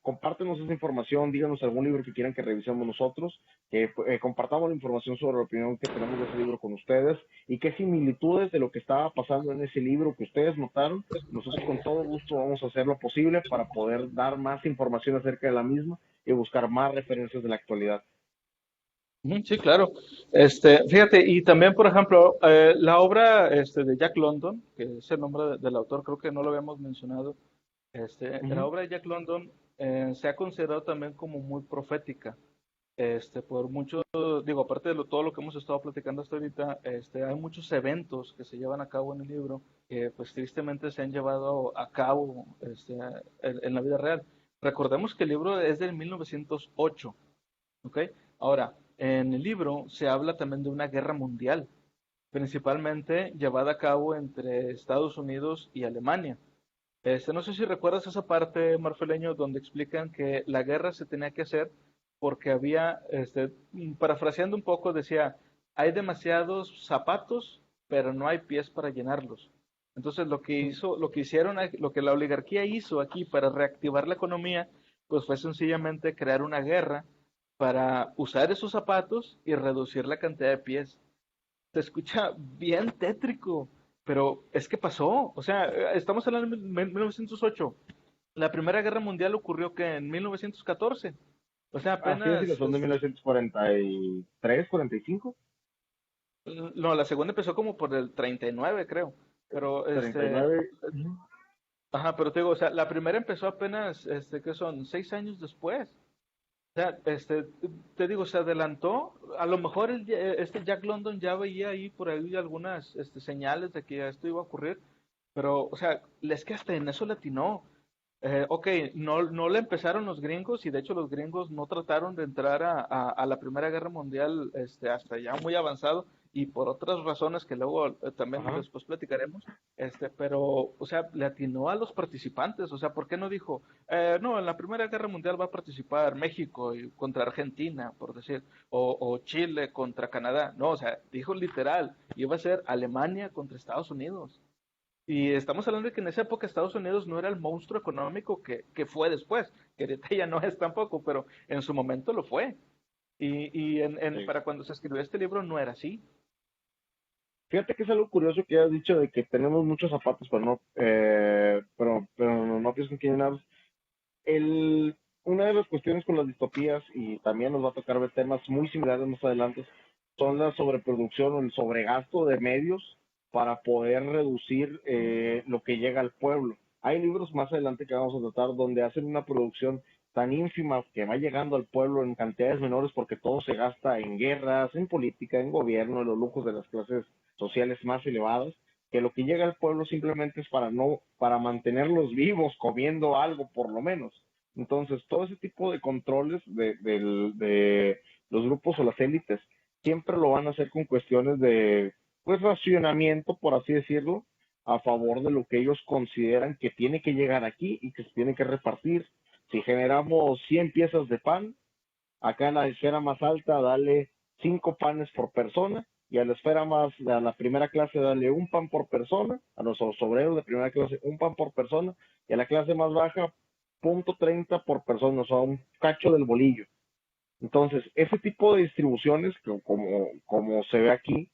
S2: compártenos esa información, díganos algún libro que quieran que revisemos nosotros, que compartamos la información sobre la opinión que tenemos de ese libro con ustedes y qué similitudes de lo que estaba pasando en ese libro que ustedes notaron. Nosotros con todo gusto vamos a hacer lo posible para poder dar más información acerca de la misma y buscar más referencias de la actualidad.
S1: Ujú, sí, claro. Fíjate, y también, por ejemplo, la obra de Jack London, que es el nombre del autor, creo que no lo habíamos mencionado. La
S2: Ujú.
S1: obra de Jack London se ha considerado también como muy profética. Por mucho, digo, aparte de todo lo que hemos estado platicando hasta ahorita, hay muchos eventos que se llevan a cabo en el libro que, pues, tristemente se han llevado a cabo, en la vida real. Recordemos que el libro es del 1908, ¿ok? Ahora, en el libro se habla también de una guerra mundial, principalmente llevada a cabo entre Estados Unidos y Alemania. No sé si recuerdas esa parte, Marfeleño, donde explican que la guerra se tenía que hacer porque había, parafraseando un poco, decía, hay demasiados zapatos, pero no hay pies para llenarlos. Entonces, lo que hicieron, lo que la oligarquía hizo aquí para reactivar la economía, pues fue sencillamente crear una guerra para usar esos zapatos y reducir la cantidad de pies. Se escucha bien tétrico, pero es que pasó. O sea, estamos hablando de 1908. La Primera Guerra Mundial ocurrió que en 1914. O sea,
S2: Así es, y
S1: apenas,
S2: son de 1943, 45,
S1: no, la segunda empezó como por el 39, creo. Pero,
S2: 39. Ujú.
S1: ajá, pero te digo, o sea, la primera empezó apenas, ¿qué son? 6 años después. O sea, te digo, se adelantó. A lo mejor este Jack London ya veía ahí por ahí algunas señales de que esto iba a ocurrir, pero, o sea, es que hasta en eso le atinó. Ok, no le empezaron los gringos y de hecho los gringos no trataron de entrar a la Primera Guerra Mundial hasta ya muy avanzado y por otras razones que luego también
S2: Ajá.
S1: después platicaremos, pero, o sea, le atinó a los participantes, o sea, ¿por qué no dijo, no, en la Primera Guerra Mundial va a participar México contra Argentina, por decir, o Chile contra Canadá? No, o sea, dijo literal, iba a ser Alemania contra Estados Unidos. Y estamos hablando de que en esa época Estados Unidos no era el monstruo económico que fue después, que ahorita ya no es tampoco, pero en su momento lo fue.
S2: Sí.
S1: Para cuando se escribió este libro no era así.
S2: Fíjate que es algo curioso que has dicho de que tenemos muchos zapatos, pero no pienso en quién llenarlos. El, una de las cuestiones con las distopías, y también nos va a tocar ver temas muy similares más adelante, son la sobreproducción o el sobregasto de medios para poder reducir lo que llega al pueblo. Hay libros más adelante que vamos a tratar donde hacen una producción tan ínfima que va llegando al pueblo en cantidades menores porque todo se gasta en guerras, en política, en gobierno, en los lujos de las clases sociales más elevadas, que lo que llega al pueblo simplemente es para mantenerlos vivos, comiendo algo por lo menos. Entonces, todo ese tipo de controles de los grupos o las élites siempre lo van a hacer con cuestiones de, pues, racionamiento, por así decirlo, a favor de lo que ellos consideran que tiene que llegar aquí y que se tiene que repartir. Si generamos 100 piezas de pan, acá en la esfera más alta dale 5 panes por persona y a la primera clase dale un pan por persona, a los obreros de primera clase un pan por persona y a la clase más baja 0.30 por persona, o sea, un cacho del bolillo. Entonces, ese tipo de distribuciones, como se ve aquí,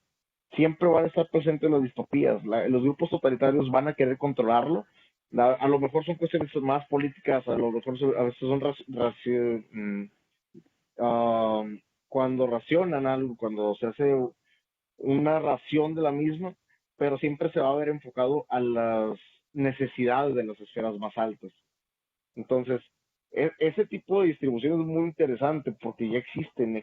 S2: siempre van a estar presentes en las distopías. Los grupos totalitarios van a querer controlarlo. A lo mejor son cuestiones más políticas, a lo mejor a veces son cuando racionan algo, cuando se hace una ración de la misma, pero siempre se va a ver enfocado a las necesidades de las esferas más altas. Entonces, ese tipo de distribución es muy interesante porque ya existen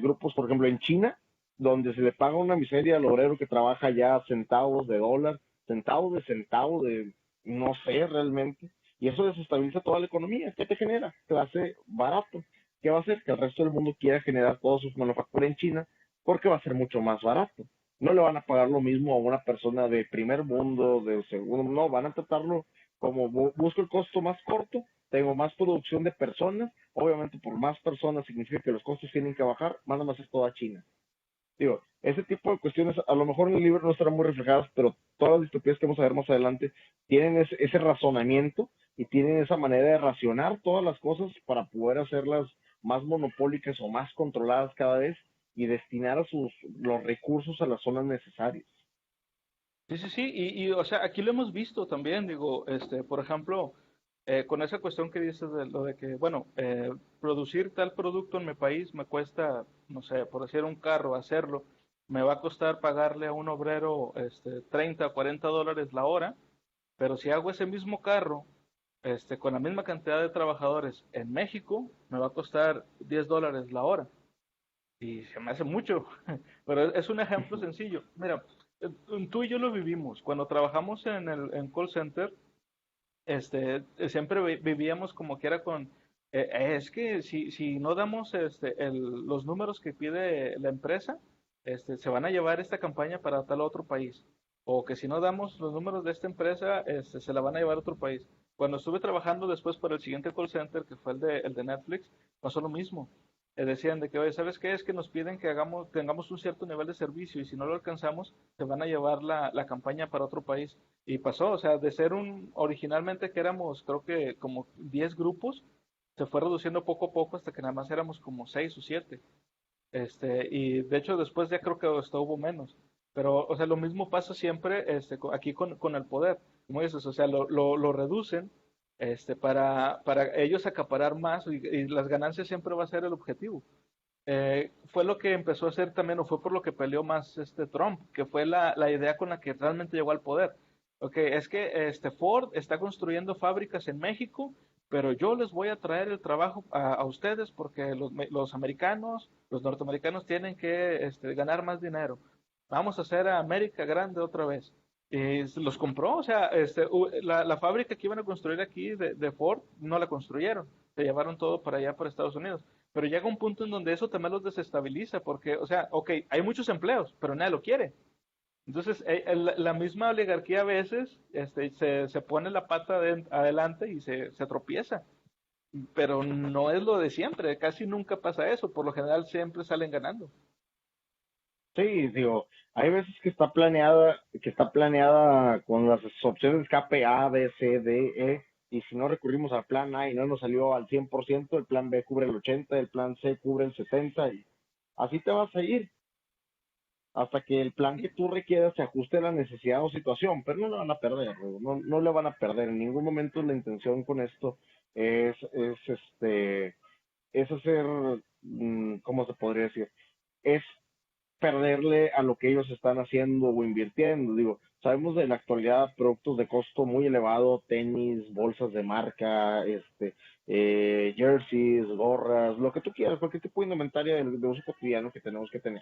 S2: grupos, por ejemplo, en China, donde se le paga una miseria al obrero que trabaja ya centavos de dólar, centavo de, no sé realmente, y eso desestabiliza toda la economía. ¿Qué te genera? Te hace barato. ¿Qué va a hacer? Que el resto del mundo quiera generar toda su manufactura en China porque va a ser mucho más barato. No le van a pagar lo mismo a una persona de primer mundo, de segundo, no, van a tratarlo como busco el costo más corto, tengo más producción de personas, obviamente por más personas significa que los costos tienen que bajar, van a hacer toda China. Digo, ese tipo de cuestiones a lo mejor en el libro no estarán muy reflejadas, pero todas las distopías que vamos a ver más adelante tienen ese razonamiento y tienen esa manera de racionar todas las cosas para poder hacerlas más monopólicas o más controladas cada vez y destinar los recursos a las zonas necesarias.
S1: Sí, sí, sí, o sea, aquí lo hemos visto también, digo, por ejemplo, con esa cuestión que dices de lo de que, bueno, producir tal producto en mi país me cuesta, no sé, por decir un carro, hacerlo, me va a costar pagarle a un obrero 30 o 40 dólares la hora, pero si hago ese mismo carro, con la misma cantidad de trabajadores en México, me va a costar 10 dólares la hora. Y se me hace mucho, pero es un ejemplo sencillo. Mira, tú y yo lo vivimos. Cuando trabajamos en call center, siempre vivíamos como que era con Es que si no damos los números que pide la empresa, se van a llevar esta campaña para tal otro país. O que si no damos los números de esta empresa, se la van a llevar a otro país. Cuando estuve trabajando después para el siguiente call center, que fue el de Netflix, pasó lo mismo. Decían de que, oye, ¿sabes qué? Es que nos piden que tengamos un cierto nivel de servicio y si no lo alcanzamos, se van a llevar la campaña para otro país. Y pasó, o sea, de ser originalmente que éramos, creo que como 10 grupos, se fue reduciendo poco a poco hasta que nada más éramos como 6 o 7. Y de hecho después ya creo que hasta hubo menos. Pero, o sea, lo mismo pasa siempre aquí con el poder. Como dices, o sea, lo reducen para ellos acaparar más y las ganancias siempre va a ser el objetivo. Fue lo que empezó a hacer también, o fue por lo que peleó más Trump, que fue la idea con la que realmente llegó al poder. Okay, es que Ford está construyendo fábricas en México, pero yo les voy a traer el trabajo a ustedes porque los americanos, los norteamericanos tienen que ganar más dinero. Vamos a hacer a América grande otra vez. Y los compró, o sea, la fábrica que iban a construir aquí de Ford no la construyeron, se llevaron todo para allá, para Estados Unidos. Pero llega un punto en donde eso también los desestabiliza, porque, o sea, ok, hay muchos empleos, pero nadie lo quiere. Entonces, la misma oligarquía a veces se pone la pata adelante y se tropieza, pero no es lo de siempre, casi nunca pasa eso, por lo general siempre salen ganando.
S2: Sí, digo, hay veces que está planeada con las opciones de escape A, B, C, D, E, y si no recurrimos al plan A y no nos salió al 100%, el plan B cubre el 80%, el plan C cubre el 70%, y así te vas a ir hasta que el plan que tú requieras se ajuste a la necesidad o situación, pero no le van a perder, no le van a perder. En ningún momento la intención con esto es, es este, es hacer, ¿cómo se podría decir? Es perderle a lo que ellos están haciendo o invirtiendo. Digo, sabemos de la actualidad productos de costo muy elevado, tenis, bolsas de marca, jerseys, gorras, lo que tú quieras, cualquier tipo de indumentaria de uso cotidiano que tenemos que tener.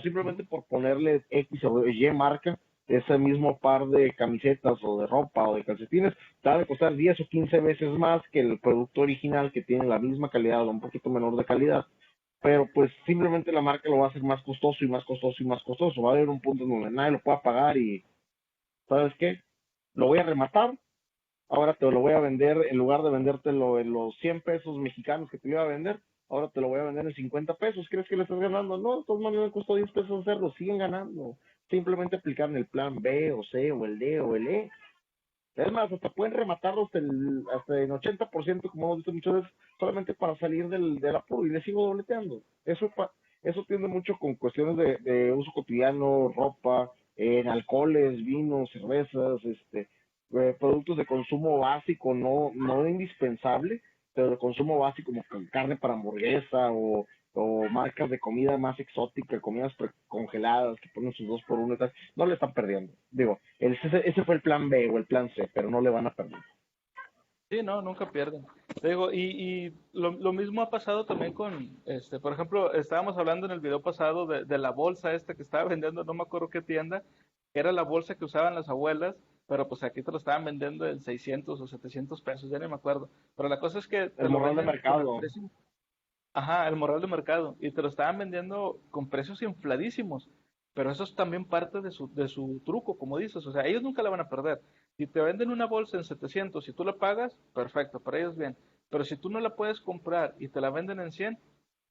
S2: Simplemente por ponerle X o Y marca, ese mismo par de camisetas o de ropa o de calcetines, te va a costar 10 o 15 veces más que el producto original que tiene la misma calidad o un poquito menor de calidad, pero pues simplemente la marca lo va a hacer más costoso y más costoso y más costoso. Va a haber un punto en donde nadie lo pueda pagar y, ¿sabes qué? Lo voy a rematar, ahora te lo voy a vender, en lugar de vendértelo en los 100 pesos mexicanos que te iba a vender, ahora te lo voy a vender en 50 pesos. ¿Crees que le estás ganando? No, de todas maneras me costó 10 pesos hacerlo, siguen ganando. Simplemente aplicar en el plan B o C o el D o el E. Es más, hasta pueden rematarlo hasta en 80%, como hemos visto muchas veces, solamente para salir del apuro y le sigo dobleteando. Eso tiende mucho con cuestiones de uso cotidiano, ropa, en alcoholes, vinos, cervezas, productos de consumo básico, no indispensable, pero de consumo básico como carne para hamburguesa o marcas de comida más exótica, comidas congeladas que ponen sus 2 por 1 y tal, no le están perdiendo. Digo, ese fue el plan B o el plan C, pero no le van a perder.
S1: Sí, no, nunca pierden. Te digo, y lo mismo ha pasado también con, por ejemplo, estábamos hablando en el video pasado de la bolsa esta que estaba vendiendo, no me acuerdo qué tienda, que era la bolsa que usaban las abuelas, pero pues aquí te lo estaban vendiendo en 600 o 700 pesos, ya ni me acuerdo. Pero la cosa es que te
S2: El
S1: lo
S2: moral de
S1: venden con el
S2: mercado.
S1: precio. Ajá, el moral de mercado. Y te lo estaban vendiendo con precios infladísimos. Pero eso es también parte de su truco, como dices. O sea, ellos nunca la van a perder. Si te venden una bolsa en 700, si tú la pagas, perfecto, para ellos bien. Pero si tú no la puedes comprar y te la venden en 100,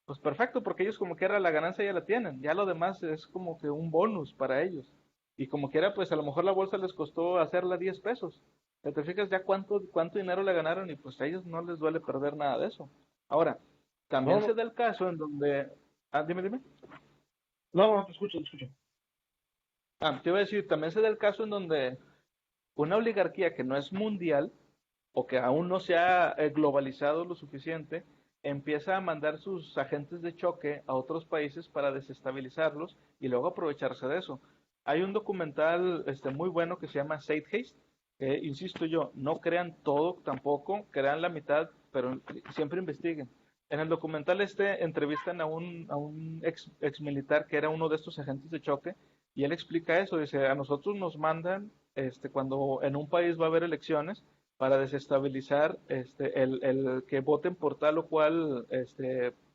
S1: pues perfecto, porque ellos como quiera la ganancia ya la tienen. Ya lo demás es como que un bonus para ellos. Y como quiera, pues a lo mejor la bolsa les costó hacerla 10 pesos. Te fijas ya cuánto dinero le ganaron y pues a ellos no les duele perder nada de eso. Ahora,
S2: No,
S1: también
S2: no,
S1: se da el caso en donde... Ah, dime.
S2: no, te escucho.
S1: Te iba a decir, también se da el caso en donde una oligarquía que no es mundial o que aún no se ha globalizado lo suficiente, empieza a mandar sus agentes de choque a otros países para desestabilizarlos y luego aprovecharse de eso. Hay un documental muy bueno que se llama Safe Haste, que, insisto yo, no crean todo tampoco, crean la mitad, pero siempre investiguen. En el documental entrevistan a un ex militar que era uno de estos agentes de choque y él explica eso, dice, a nosotros nos mandan cuando en un país va a haber elecciones, para desestabilizar el que voten por tal o cual,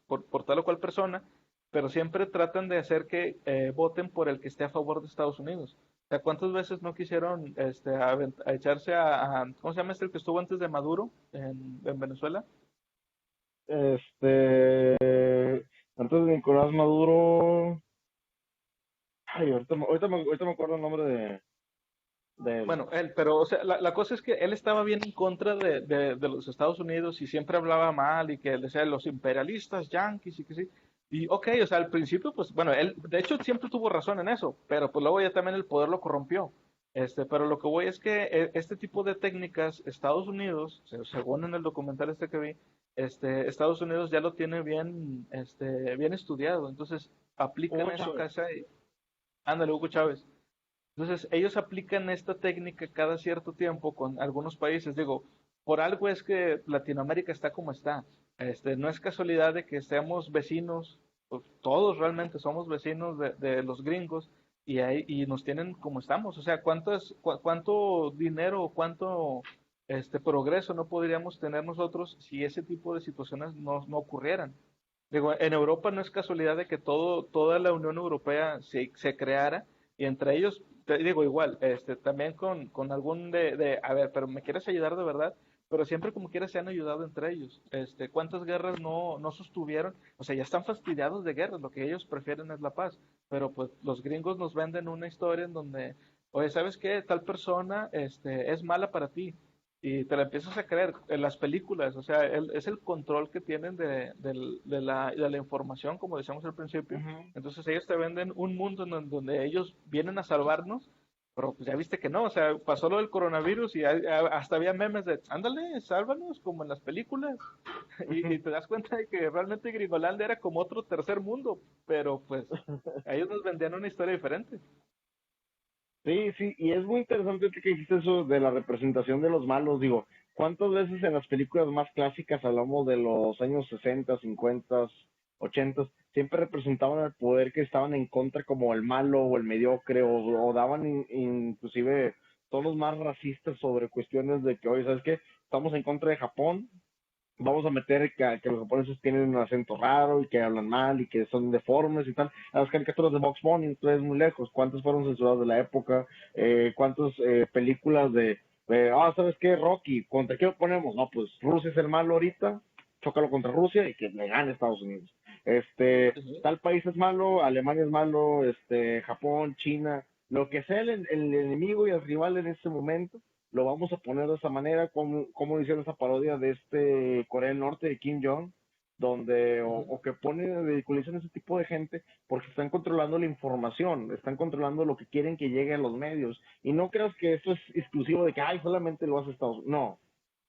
S1: por tal o cual persona, pero siempre tratan de hacer que voten por el que esté a favor de Estados Unidos. O sea, ¿cuántas veces no quisieron a echarse ¿cómo se llama el que estuvo antes de Maduro en Venezuela?
S2: Este, antes de Nicolás Maduro, ay, ahorita me acuerdo el nombre de él.
S1: Bueno, él, pero o sea, la cosa es que él estaba bien en contra de los Estados Unidos y siempre hablaba mal y que él decía los imperialistas, yanquis y que sí. Y ok, o sea, al principio, pues bueno, él de hecho siempre tuvo razón en eso, pero pues luego ya también el poder lo corrompió. Pero lo que voy es que este tipo de técnicas, Estados Unidos, según en el documental que vi, Estados Unidos ya lo tiene bien estudiado, entonces aplican
S2: Hugo
S1: eso
S2: Chávez.
S1: casi, ándale, Hugo Chávez. Entonces, ellos aplican esta técnica cada cierto tiempo con algunos países. Digo, por algo es que Latinoamérica está como está. No es casualidad de que seamos vecinos, pues, todos realmente somos vecinos de los gringos y nos tienen como estamos. O sea, ¿cuánto dinero, cuánto progreso no podríamos tener nosotros si ese tipo de situaciones no ocurrieran? Digo, en Europa no es casualidad de que toda la Unión Europea se creara y entre ellos, te digo igual, también con algún a ver, pero ¿me quieres ayudar de verdad? Pero siempre como quiera se han ayudado entre ellos. ¿Cuántas guerras no sostuvieron? O sea, ya están fastidiados de guerras, lo que ellos prefieren es la paz. Pero pues los gringos nos venden una historia en donde, oye, ¿sabes qué? Tal persona, es mala para ti y te la empiezas a creer en las películas, o sea, es el control que tienen de la información, como decíamos al principio.
S2: Ujú.
S1: Entonces ellos te venden un mundo donde ellos vienen a salvarnos, pero pues ya viste que no, o sea, pasó lo del coronavirus y hasta había memes de, ándale, sálvanos, como en las películas, y te das cuenta de que realmente Gringolandia era como otro tercer mundo, pero pues a ellos nos vendían una historia diferente.
S2: Sí, sí, y es muy interesante que dijiste eso de la representación de los malos. Digo, ¿cuántas veces en las películas más clásicas hablamos de los años 60, 50, 80? Siempre representaban al poder que estaban en contra como el malo o el mediocre, o daban inclusive tonos más racistas sobre cuestiones de que, oye, ¿sabes qué? Estamos en contra de Japón, vamos a meter que los japoneses tienen un acento raro y que hablan mal y que son deformes y tal. Las caricaturas de Box Bunny, entonces muy lejos. ¿Cuántas fueron censuradas de la época? ¿Cuántas películas ¿sabes qué? Rocky, ¿contra qué lo ponemos? No, pues Rusia es el malo ahorita, chócalo contra Rusia y que le gane Estados Unidos. Tal país es malo, Alemania es malo, Japón, China, lo que sea el enemigo y el rival en este momento lo vamos a poner de esa manera, como hicieron esa parodia de Corea del Norte, de Kim Jong, donde,
S1: Ujú.
S2: o que ponen, ridiculizan ese tipo de gente porque están controlando la información, están controlando lo que quieren que llegue a los medios. Y no creas que eso es exclusivo de que, ay, solamente lo hace Estados Unidos. No,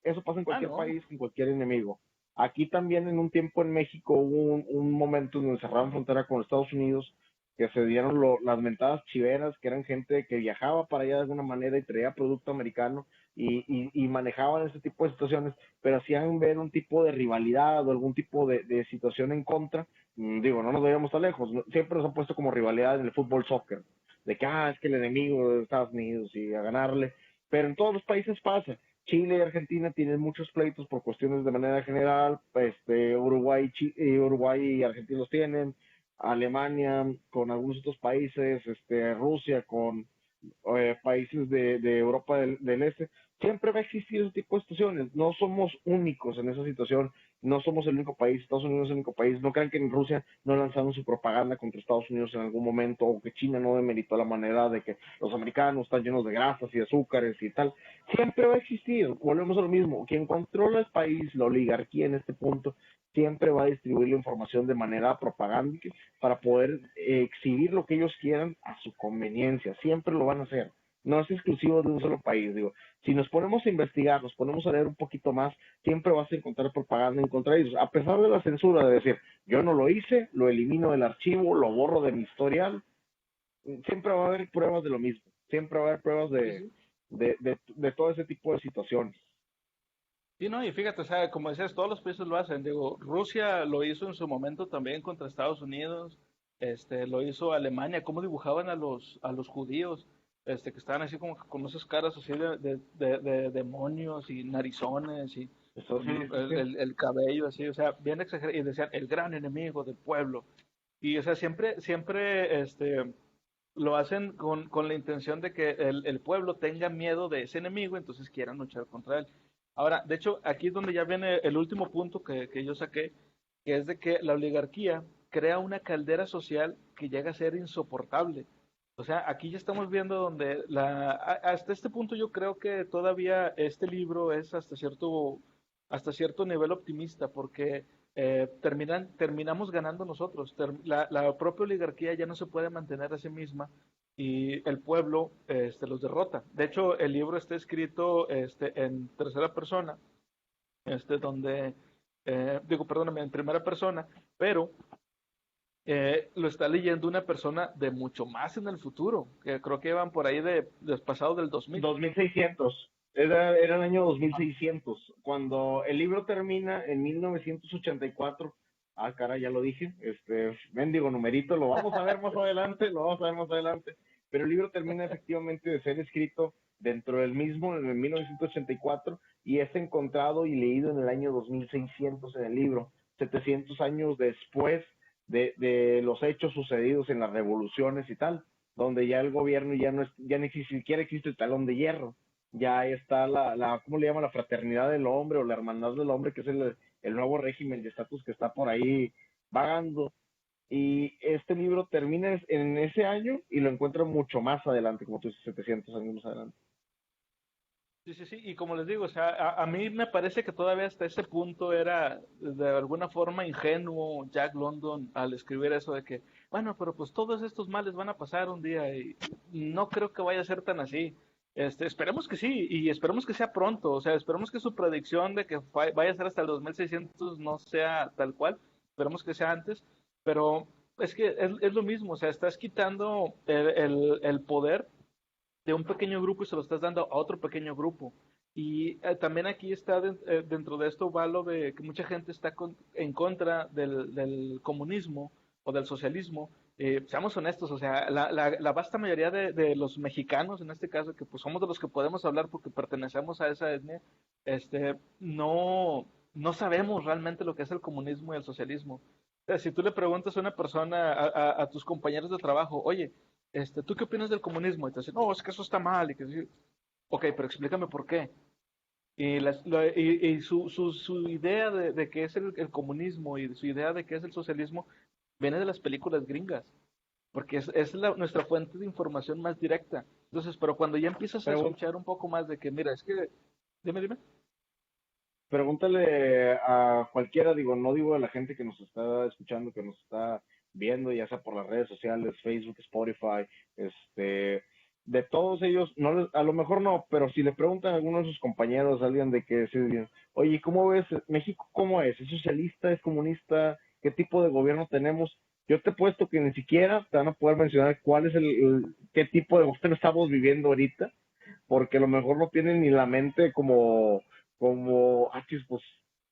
S2: eso pasa en
S1: Ah,
S2: cualquier
S1: no.
S2: país, con cualquier enemigo. Aquí también en un tiempo en México hubo un momento donde cerraron frontera con Estados Unidos, que se dieron las mentadas chiveras, que eran gente que viajaba para allá de alguna manera y traía producto americano y manejaban ese tipo de situaciones, pero hacían ver un tipo de rivalidad o algún tipo de situación en contra. Digo, no nos vayamos tan lejos, siempre nos han puesto como rivalidad en el fútbol soccer, de que, es que el enemigo de Estados Unidos y a ganarle, pero en todos los países pasa. Chile y Argentina tienen muchos pleitos por cuestiones de manera general, Uruguay y Argentina los tienen, Alemania con algunos otros países, Rusia con países de Europa del Este, siempre va a existir ese tipo de situaciones. No somos únicos en esa situación, no somos el único país, Estados Unidos es el único país. No crean que en Rusia no lanzaron su propaganda contra Estados Unidos en algún momento, o que China no demeritó la manera de que los americanos están llenos de grasas y azúcares y tal. Siempre va a existir, volvemos a lo mismo. Quien controla el país, la oligarquía en este punto, siempre va a distribuir la información de manera propagándica para poder exhibir lo que ellos quieran a su conveniencia. Siempre lo van a hacer. No es exclusivo de un solo país. Digo, si nos ponemos a investigar, nos ponemos a leer un poquito más, siempre vas a encontrar propaganda en contra de ellos. A pesar de la censura de decir, yo no lo hice, lo elimino del archivo, lo borro de mi historial, siempre va a haber pruebas de lo mismo. Siempre va a haber pruebas
S1: Sí, sí.
S2: de todo ese tipo de situaciones.
S1: Sí, no, y fíjate, o sea, como decías, todos los países lo hacen. Digo, Rusia lo hizo en su momento también contra Estados Unidos, lo hizo Alemania, cómo dibujaban a los judíos. que estaban así como que con esas caras así de demonios y narizones y
S2: Eso sí,
S1: con
S2: sí, sí.
S1: el cabello así, o sea, bien exagerado, y decían el gran enemigo del pueblo. Y, o sea, siempre, lo hacen con la intención de que el pueblo tenga miedo de ese enemigo, entonces quieran luchar contra él. Ahora, de hecho, aquí es donde ya viene el último punto que yo saqué, que es de que la oligarquía crea una caldera social que llega a ser insoportable. O sea, aquí ya estamos viendo donde hasta este punto yo creo que todavía este libro es hasta cierto nivel optimista, porque terminamos ganando nosotros. La propia oligarquía ya no se puede mantener a sí misma y el pueblo los derrota. De hecho, el libro está escrito en tercera persona, donde, digo, perdóname, en primera persona, pero lo está leyendo una persona de mucho más en el futuro, que creo que van por ahí de pasado del 2000.
S2: 2600. Era el año 2600. Cuando el libro termina en 1984. Ah, cara, ya lo dije. Mendigo numerito, lo vamos a ver más adelante, lo vamos a ver más adelante. Pero el libro termina efectivamente de ser escrito dentro del mismo, en el 1984, y es encontrado y leído en el año 2600 en el libro, 700 años después de los hechos sucedidos en las revoluciones y tal, donde ya el gobierno ya ni siquiera existe el talón de hierro, ya está ¿cómo le llama? La fraternidad del hombre o la hermandad del hombre, que es el nuevo régimen de estatus que está por ahí vagando. Y este libro termina en ese año y lo encuentro mucho más adelante, como tú dices, 700 años más adelante.
S1: Sí, sí, sí, y como les digo, o sea, a mí me parece que todavía hasta ese punto era de alguna forma ingenuo Jack London al escribir eso de que, bueno, pero pues todos estos males van a pasar un día y no creo que vaya a ser tan así. Esperemos que sí, y esperemos que sea pronto, o sea, esperemos que su predicción de que vaya a ser hasta el 2600 no sea tal cual, esperemos que sea antes, pero es que es lo mismo, o sea, estás quitando el poder de un pequeño grupo y se lo estás dando a otro pequeño grupo. Y también aquí está dentro de esto va lo de que mucha gente está en contra del comunismo o del socialismo. Seamos honestos, o sea, la vasta mayoría de los mexicanos, en este caso, que pues somos de los que podemos hablar porque pertenecemos a esa etnia, no sabemos realmente lo que es el comunismo y el socialismo. O sea, si tú le preguntas a una persona, a tus compañeros de trabajo, oye, ¿tú qué opinas del comunismo? Y te dicen, no, es que eso está mal. Y que, sí. Ok, pero explícame por qué. Y su idea de qué es el comunismo y su idea de qué es el socialismo viene de las películas gringas, porque es nuestra fuente de información más directa. Entonces, pero cuando ya empiezas a
S2: Pero
S1: escuchar un poco más de que, mira, es que, dime.
S2: pregúntale a cualquiera, digo, no digo a la gente que nos está escuchando, que nos está viendo, ya sea por las redes sociales, Facebook, Spotify, de todos ellos, a lo mejor no, pero si le preguntan a alguno de sus compañeros, a alguien de que se oye, ¿cómo ves México? ¿Cómo es? ¿Es socialista? ¿Es comunista? ¿Qué tipo de gobierno tenemos? Yo te he puesto que ni siquiera te van a poder mencionar cuál es qué tipo de gobierno estamos viviendo ahorita, porque a lo mejor no tienen ni la mente pues,